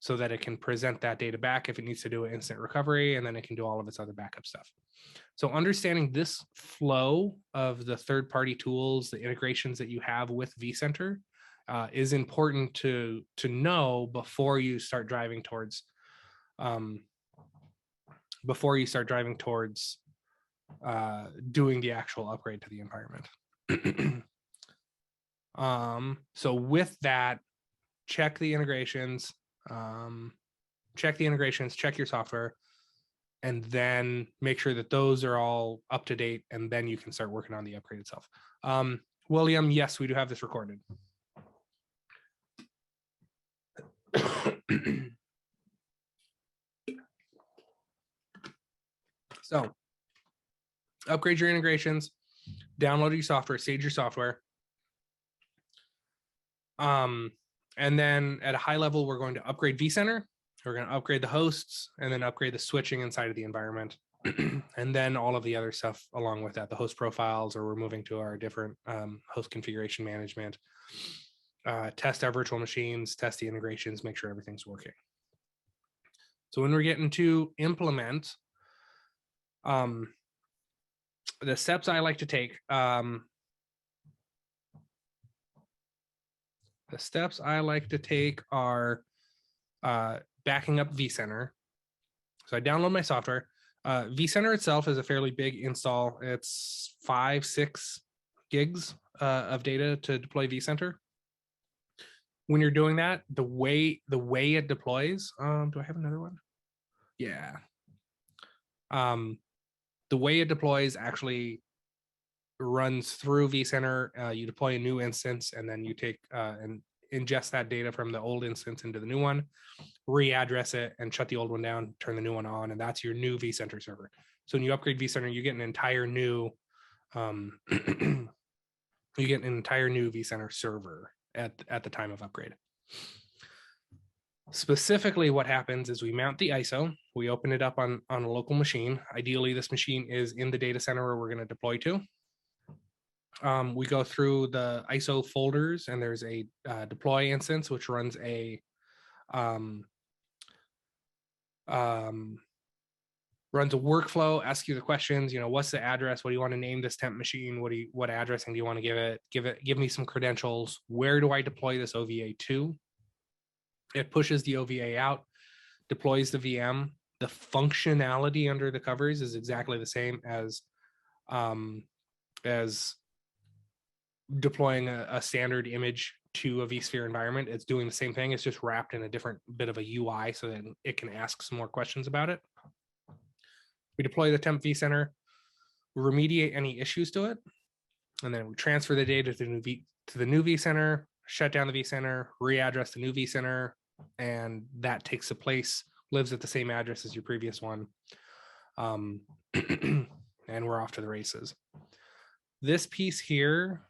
so that it can present that data back if it needs to do an instant recovery, and then it can do all of its other backup stuff. So understanding this flow of the third-party tools, the integrations that you have with vCenter, is important to know before you start driving towards doing the actual upgrade to the environment. So with that, check the integrations, check your software, and then make sure that those are all up to date, and then you can start working on the upgrade itself. William, yes, we do have this recorded. So upgrade your integrations, download your software, stage your software. And then at a high level, we're going to upgrade vCenter. We're going to upgrade the hosts, and then upgrade the switching inside of the environment. And then all of the other stuff along with that, the host profiles, or we're moving to our different host configuration management, test our virtual machines, test the integrations, make sure everything's working. So when we're getting to implement, the steps I like to take, are backing up vCenter. So I download my software. vCenter itself is a fairly big install. It's 5-6 gigs of data to deploy vCenter. When you're doing that, the way it deploys, do I have another one? Yeah. The way it deploys actually runs through vCenter. You deploy a new instance, and then you take and ingest that data from the old instance into the new one, readdress it, and shut the old one down, turn the new one on, and that's your new vCenter server. So when you upgrade vCenter, you get an entire new vCenter server at the time of upgrade. Specifically, what happens is we mount the ISO, we open it up on a local machine. Ideally, this machine is in the data center where we're going to deploy to. We go through the ISO folders, and there's a deploy instance, which runs a runs a workflow, asks you the questions, what's the address? What do you want to name this temp machine? What addressing do you want to give it? Give me some credentials. Where do I deploy this OVA to? It pushes the OVA out, deploys the VM. The functionality under the covers is exactly the same as deploying a standard image to a vSphere environment. It's doing the same thing. It's just wrapped in a different bit of a UI so that it can ask some more questions about it. We deploy the temp vCenter, remediate any issues to it, and then we transfer the data to the new vCenter, shut down the vCenter, readdress the new vCenter, and that takes the place, lives at the same address as your previous one. And we're off to the races. This piece here,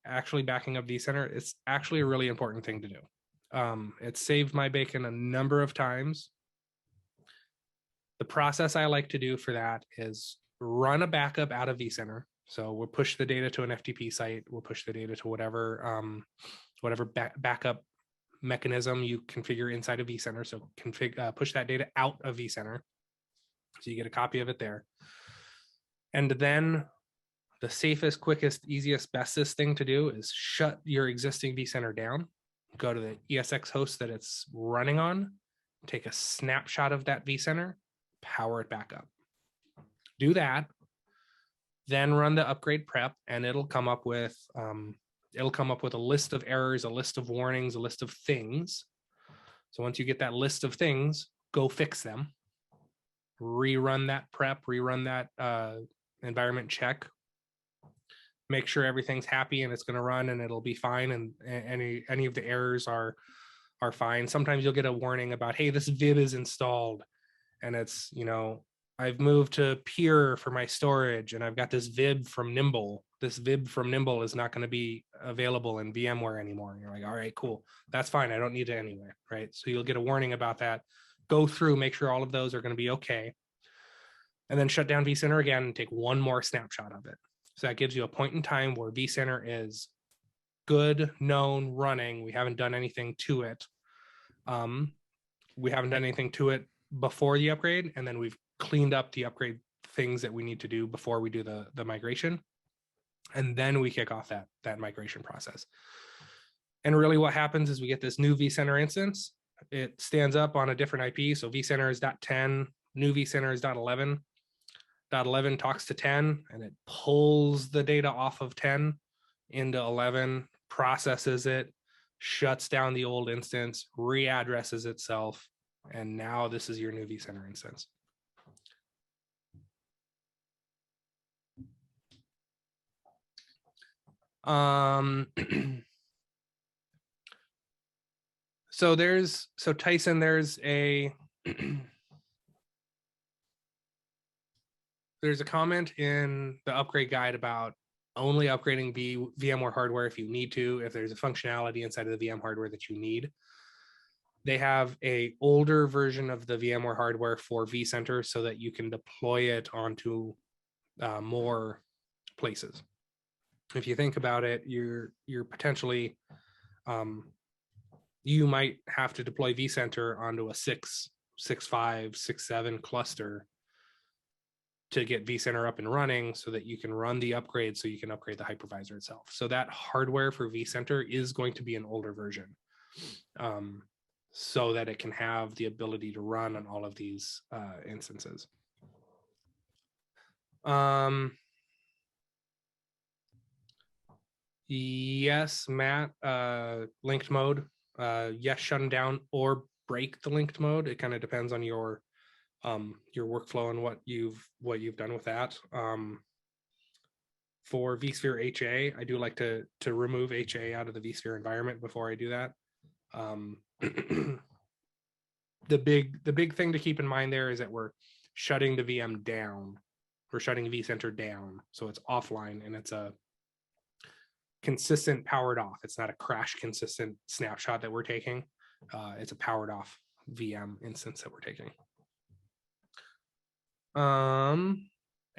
actually backing up vCenter, it's actually a really important thing to do. It saved my bacon a number of times. The process I like to do for that is run a backup out of vCenter. So we'll push the data to an FTP site. We'll push the data to whatever backup mechanism you configure inside of vCenter. So push that data out of vCenter. So you get a copy of it there. And then the safest, quickest, easiest, bestest thing to do is shut your existing vCenter down, go to the ESX host that it's running on, take a snapshot of that vCenter, power it back up. Do that, then run the upgrade prep, and it'll come up with a list of errors, a list of warnings, a list of things. So once you get that list of things, go fix them. Rerun that prep, rerun that environment check. Make sure everything's happy and it's going to run and it'll be fine. And any of the errors are fine. Sometimes you'll get a warning about, hey, this VIB is installed, and it's, I've moved to Pure for my storage, and I've got this VIB from Nimble. This VIB from Nimble is not going to be available in VMware anymore. And you're like, all right, cool. That's fine. I don't need it anyway, right? So you'll get a warning about that. Go through, make sure all of those are going to be okay. And then shut down vCenter again and take one more snapshot of it. So that gives you a point in time where vCenter is good, known, running. We haven't done anything to it. We haven't done anything to it before the upgrade, and then we've cleaned up the upgrade things that we need to do before we do the migration. And then we kick off that migration process. And really what happens is we get this new vCenter instance. It stands up on a different IP. So vCenter is .10, new vCenter is .11. .11 talks to 10, and it pulls the data off of 10 into 11, processes it, shuts down the old instance, readdresses itself, and now this is your new vCenter instance. So Tyson, there's a there's a comment in the upgrade guide about only upgrading VMware hardware if you need to, if there's a functionality inside of the VM hardware that you need. They have a older version of the VMware hardware for vCenter so that you can deploy it onto more places. If you think about it, you're potentially you might have to deploy vCenter onto a 6.5, 6.7 cluster to get vCenter up and running so that you can run the upgrade, so you can upgrade the hypervisor itself. So that hardware for vCenter is going to be an older version. so that it can have the ability to run on all of these instances. Yes, Matt, linked mode. Yes, shutting down or break the linked mode. It kind of depends on your workflow and what you've done with that. For vSphere HA, I do like to remove HA out of the vSphere environment before I do that. The big thing to keep in mind there is that we're shutting the VM down. We're shutting vCenter down, so it's offline and it's a consistent powered off. It's not a crash consistent snapshot that we're taking. It's a powered off VM instance that we're taking.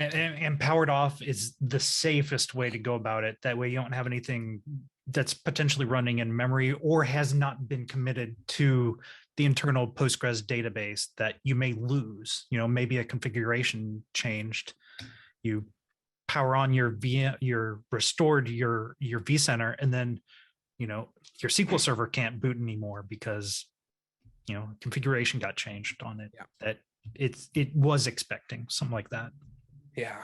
And powered off is the safest way to go about it. That way you don't have anything that's potentially running in memory or has not been committed to the internal Postgres database that you may lose. You know, maybe a configuration changed. You power on your restored your vCenter, and then, you know, your SQL server can't boot anymore because, you know, configuration got changed on it. Yeah. That it was expecting something like that. Yeah.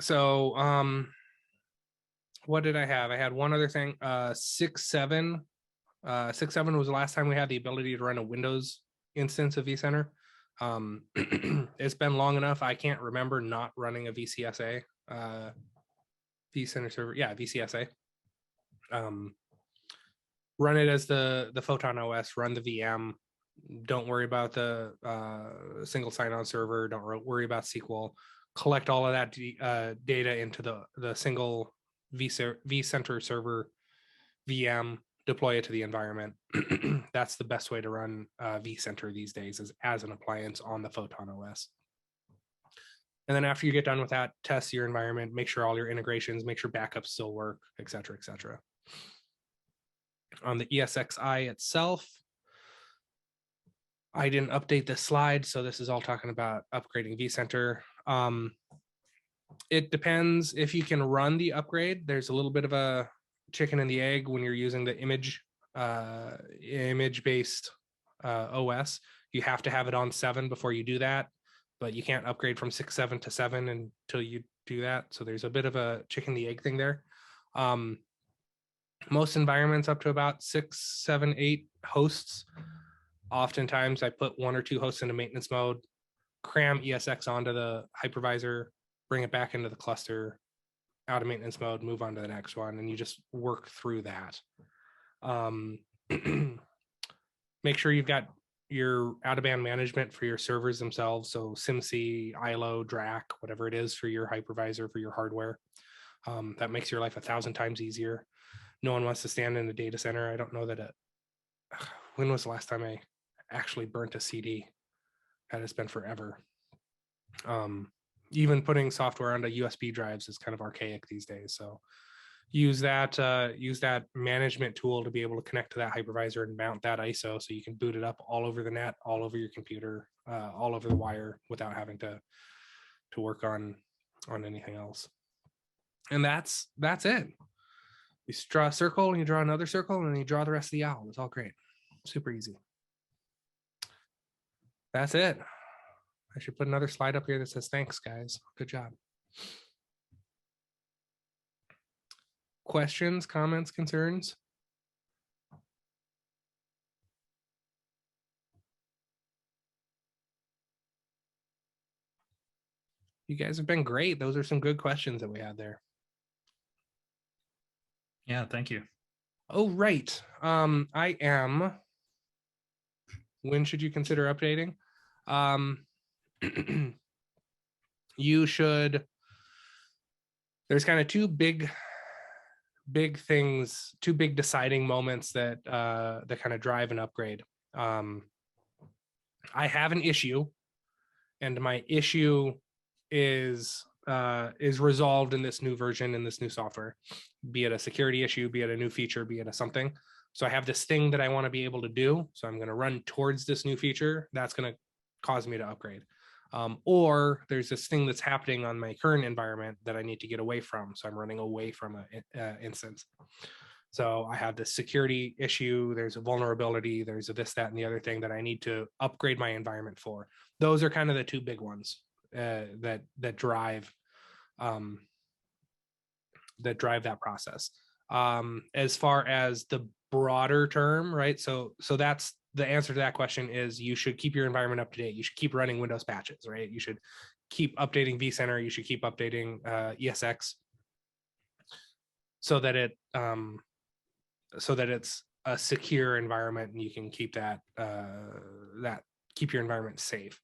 So what did I have? I had one other thing. 6.7. 6.7 was the last time we had the ability to run a Windows instance of vCenter. It's been long enough. I can't remember not running a VCSA vCenter server. Yeah, VCSA. Run it as the Photon OS. Run the VM. Don't worry about the single sign-on server. Don't worry about SQL. Collect all of that data into the single vCenter server VM. Deploy it to the environment. That's the best way to run vCenter these days, is as an appliance on the Photon OS. And then after you get done with that, test your environment, make sure all your integrations, make sure backups still work, et cetera, et cetera. On the ESXi itself, I didn't update this slide, so this is all talking about upgrading vCenter. It depends if you can run the upgrade. There's a little bit of a chicken and the egg when you're using the image-based OS. You have to have it on 7 before you do that, but you can't upgrade from 6.7 to 7 until you do that. So there's a bit of a chicken and the egg thing there. Most environments up to about 6, 7, 8 hosts. Oftentimes I put 1 or 2 hosts into maintenance mode, cram ESX onto the hypervisor, bring it back into the cluster, out of maintenance mode, move on to the next one, and you just work through that. Make sure you've got your out-of-band management for your servers themselves. So SIMC, ILO, DRAC, whatever it is for your hypervisor, for your hardware. That makes your life 1,000 times easier. No one wants to stand in a data center. I don't know that when was the last time I actually burnt a CD? God, it's been forever. Even putting software onto USB drives is kind of archaic these days. So use that management tool to be able to connect to that hypervisor and mount that ISO so you can boot it up all over the net, all over your computer, all over the wire without having to work on anything else. And that's it. You draw a circle and you draw another circle and then you draw the rest of the owl. It's all great. Super easy. That's it. I should put another slide up here that says, thanks, guys. Good job. Questions, comments, concerns? You guys have been great. Those are some good questions that we had there. Yeah, thank you. Oh, right. I am. When should you consider updating? You should. There's kind of two big things, two big deciding moments that that kind of drive an upgrade. I have an issue, and my issue is resolved in this new version, in this new software, be it a security issue, be it a new feature, be it a something. So I have this thing that I want to be able to do. So I'm going to run towards this new feature. That's going to cause me to upgrade. Or there's this thing that's happening on my current environment that I need to get away from. So I'm running away from an instance. So I have this security issue, there's a vulnerability, there's a this, that, and the other thing that I need to upgrade my environment for. Those are kind of the two big ones that drive that process. As far as the broader term, right? So that's the answer to that question is you should keep your environment up to date. You should keep running Windows patches, right? You should keep updating vCenter. You should keep updating ESX so that it's a secure environment and you can keep keep your environment safe.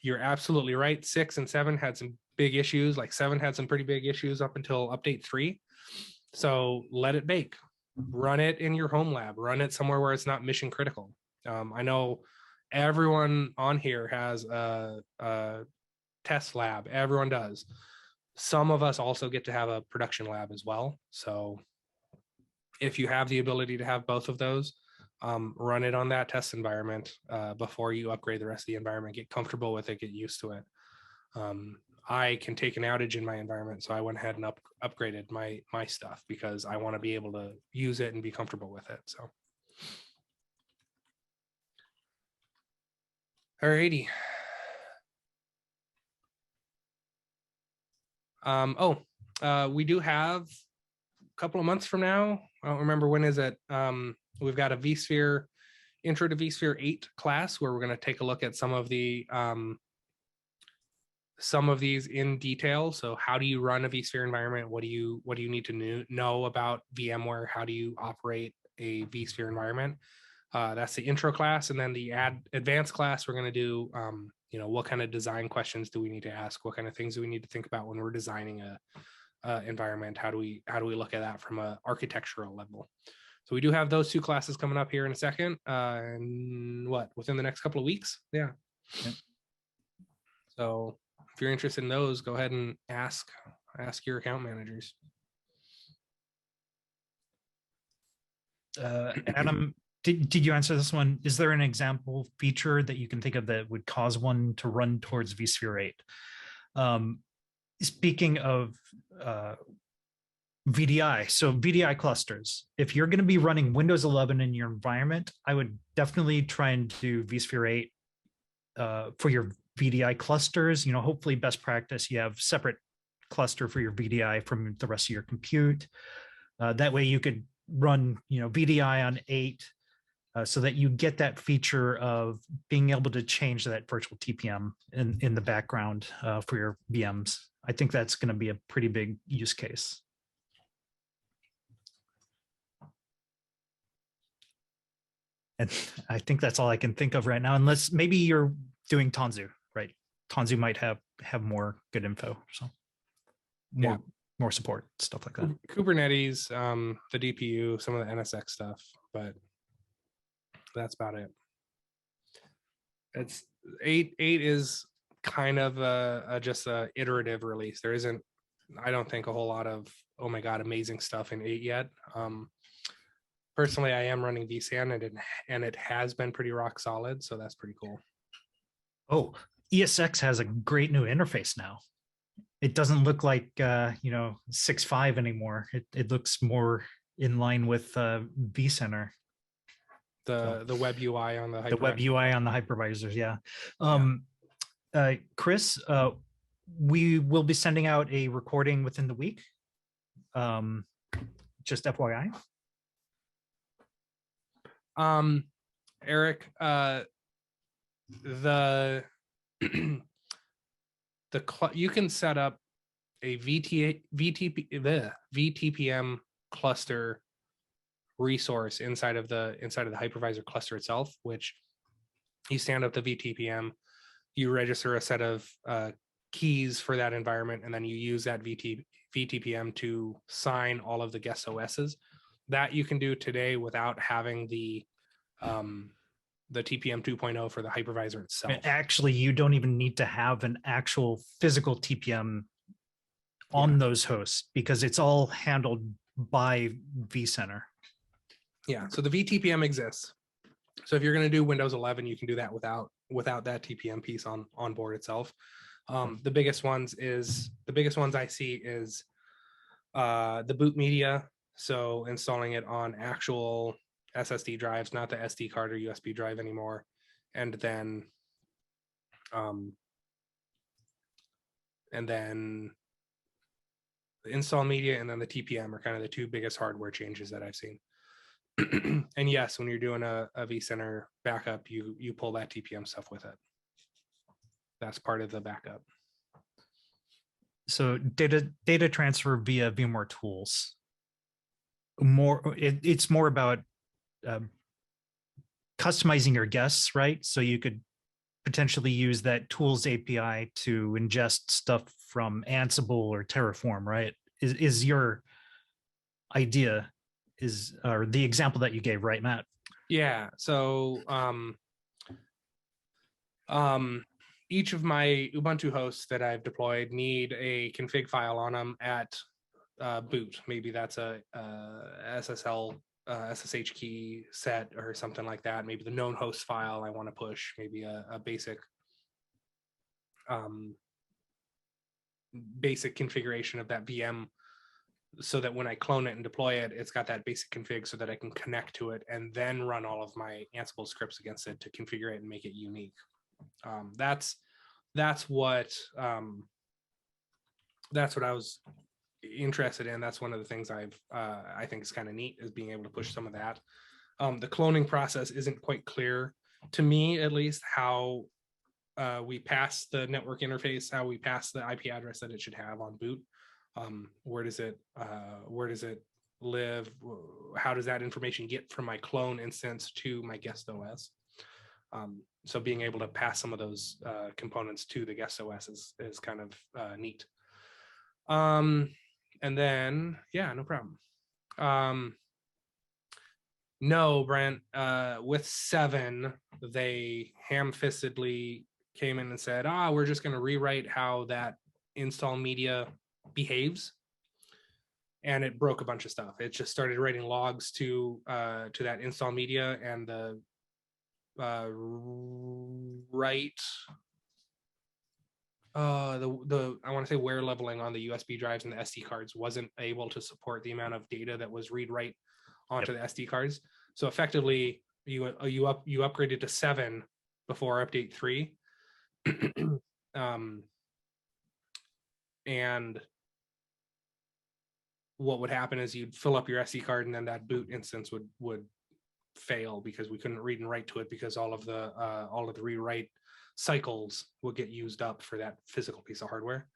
You're absolutely right. 6 and 7 had some big issues. Like 7 had some pretty big issues up until update 3. So let it bake. Run it in your home lab. Run it somewhere where it's not mission critical. I know everyone on here has a test lab. Everyone does. Some of us also get to have a production lab as well. So if you have the ability to have both of those, run it on that test environment before you upgrade the rest of the environment. Get comfortable with it, get used to it. I can take an outage in my environment, so I went ahead and upgraded my stuff because I want to be able to use it and be comfortable with it. So, alrighty. We do have a couple of months from now. I don't remember when is it. We've got a vSphere Intro to vSphere 8 class where we're going to take a look at some of these in detail. So how do you run a vSphere environment? What do you need to know about VMware? How do you operate a vSphere environment? That's the intro class. And then the advanced class, we're going to do, what kind of design questions do we need to ask? What kind of things do we need to think about when we're designing a environment? How do we look at that from an architectural level? So we do have those 2 classes coming up here in a second. And within the next couple of weeks? Yeah. So if you're interested in those, go ahead and ask your account managers. Adam, did you answer this one? Is there an example feature that you can think of that would cause one to run towards vSphere 8? Speaking of VDI, so VDI clusters, if you're going to be running Windows 11 in your environment, I would definitely try and do vSphere 8 for your VDI clusters. Hopefully best practice, you have separate cluster for your VDI from the rest of your compute. That way you could run, VDI on 8 so that you get that feature of being able to change that virtual TPM in the background for your VMs. I think that's going to be a pretty big use case. And I think that's all I can think of right now, unless maybe you're doing Tanzu, right? Tanzu might have more good info. So more support, stuff like that. Kubernetes, the DPU, some of the NSX stuff, but that's about it. It's 8 is kind of just a iterative release. There isn't, I don't think, a whole lot of, oh my God, amazing stuff in 8 yet. Personally, I am running vSAN and it has been pretty rock solid. So that's pretty cool. Oh, ESX has a great new interface now. It doesn't look like 6.5 anymore. It looks more in line with vCenter. The web UI on the web UI on the hypervisors, yeah. Chris, we will be sending out a recording within the week. Just FYI. Eric, you can set up a VTPM cluster resource inside of the hypervisor cluster itself, which you stand up the VTPM, you register a set of keys for that environment, and then you use that VTPM to sign all of the guest OSs. That you can do today without having the TPM 2.0 for the hypervisor itself. Actually, you don't even need to have an actual physical TPM on those hosts because it's all handled by vCenter. Yeah, so the VTPM exists. So if you're going to do Windows 11, you can do that without that TPM piece on board itself. The biggest ones I see is the boot media So installing it on actual SSD drives, not the SD card or USB drive anymore. And then the install media and then the TPM are kind of the two biggest hardware changes that I've seen. And yes, when you're doing a vCenter backup, you pull that TPM stuff with it. That's part of the backup. So data transfer via VMware tools. It's more about customizing your guests, right? So you could potentially use that tools API to ingest stuff from Ansible or Terraform, right? Is your idea or the example that you gave, right, Matt? Yeah. So each of my Ubuntu hosts that I've deployed need a config file on them at boot. Maybe that's a SSL SSH key set or something like that. Maybe the known host file I want to push. Maybe a basic basic configuration of that VM, so that when I clone it and deploy it, it's got that basic config so that I can connect to it and then run all of my Ansible scripts against it to configure it and make it unique. That's what I was interested in. That's one of the things I think is kind of neat, is being able to push some of that. The cloning process isn't quite clear to me, at least, how we pass the network interface, how we pass the IP address that it should have on boot. Where does it live? How does that information get from my clone instance to my guest OS? So being able to pass some of those components to the guest OS is kind of neat. And then, yeah, no problem. No, Brent, with 7, they ham-fistedly came in and said, we're just going to rewrite how that install media behaves. And it broke a bunch of stuff. It just started writing logs to that install media, and the write I want to say wear leveling on the USB drives and the SD cards wasn't able to support the amount of data that was read write onto the SD cards. So effectively, you upgraded to 7 before update 3. And what would happen is you'd fill up your SD card, and then that boot instance would fail because we couldn't read and write to it, because all of the rewrite cycles will get used up for that physical piece of hardware.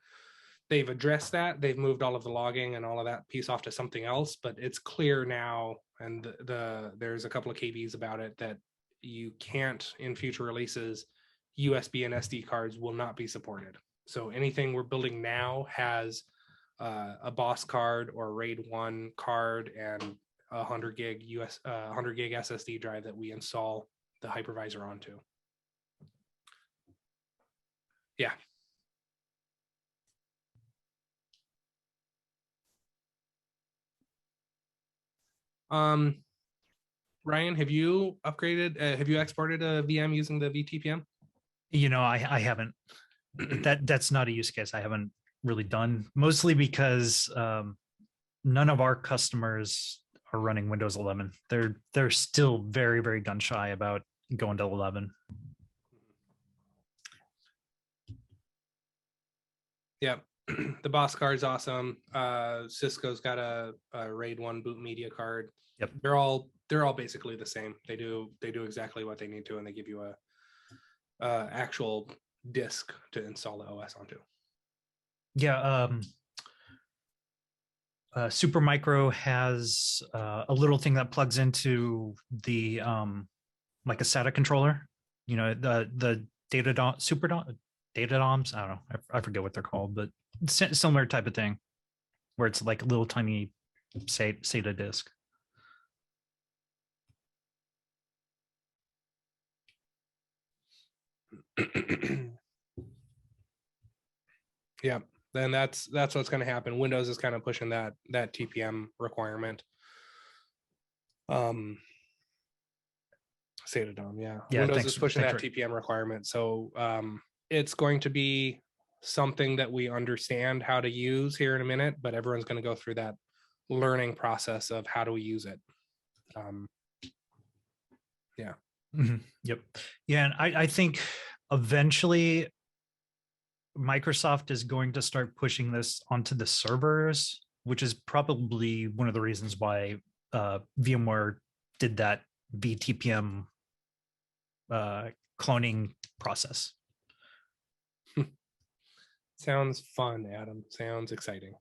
They've addressed that. They've moved all of the logging and all of that piece off to something else, but it's clear now, and there's a couple of KBs about it, that you can't, in future releases, USB and SD cards will not be supported. So anything we're building now has a BOSS card or RAID 1 card and a 100 gig SSD drive that we install the hypervisor onto. Yeah. Ryan, have you upgraded? Have you exported a VM using the VTPM? I haven't. That's not a use case I haven't really done, mostly because none of our customers are running Windows 11. They're still very, very gun shy about going to 11. Yeah, the BOSS card is awesome. Cisco's got a RAID 1 boot media card. Yep, they're all basically the same. They do exactly what they need to, and they give you a actual disk to install the OS onto. Yeah. Supermicro has a little thing that plugs into the like a SATA controller. The data DOMs. I don't know. I forget what they're called, but similar type of thing, where it's like a little tiny SATA disk. Yeah, then that's what's going to happen. Windows is kind of pushing that TPM requirement. SATA DOM, yeah. Windows is pushing that TPM requirement, so it's going to be something that we understand how to use here in a minute, but everyone's going to go through that learning process of how do we use it. Yep. Yeah. And I think eventually Microsoft is going to start pushing this onto the servers, which is probably one of the reasons why VMware did that VTPM cloning process. Sounds fun, Adam. Sounds exciting.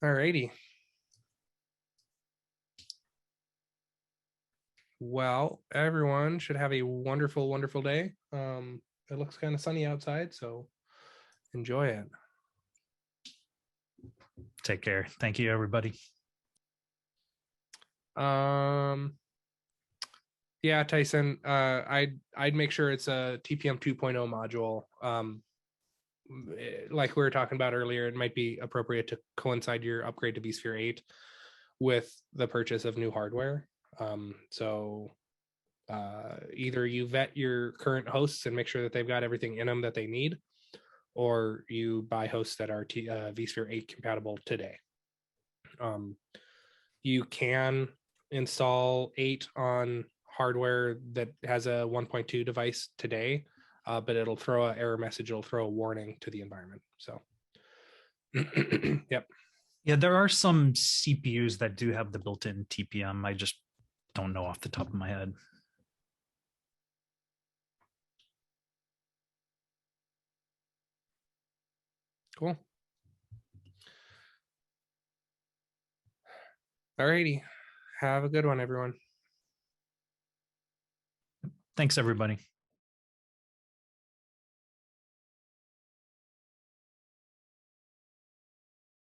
All righty. Well, everyone should have a wonderful, wonderful day. It looks kind of sunny outside, so enjoy it. Take care. Thank you, everybody. Yeah, Tyson, I'd make sure it's a TPM 2.0 module. Like we were talking about earlier, it might be appropriate to coincide your upgrade to vSphere 8 with the purchase of new hardware. So either you vet your current hosts and make sure that they've got everything in them that they need, or you buy hosts that are vSphere 8 compatible today. You can install 8 on hardware that has a 1.2 device today, but it'll throw an error message, it'll throw a warning to the environment. So, yep. Yeah, there are some CPUs that do have the built-in TPM. I just don't know off the top of my head. Cool. All righty. Have a good one, everyone. Thanks, everybody.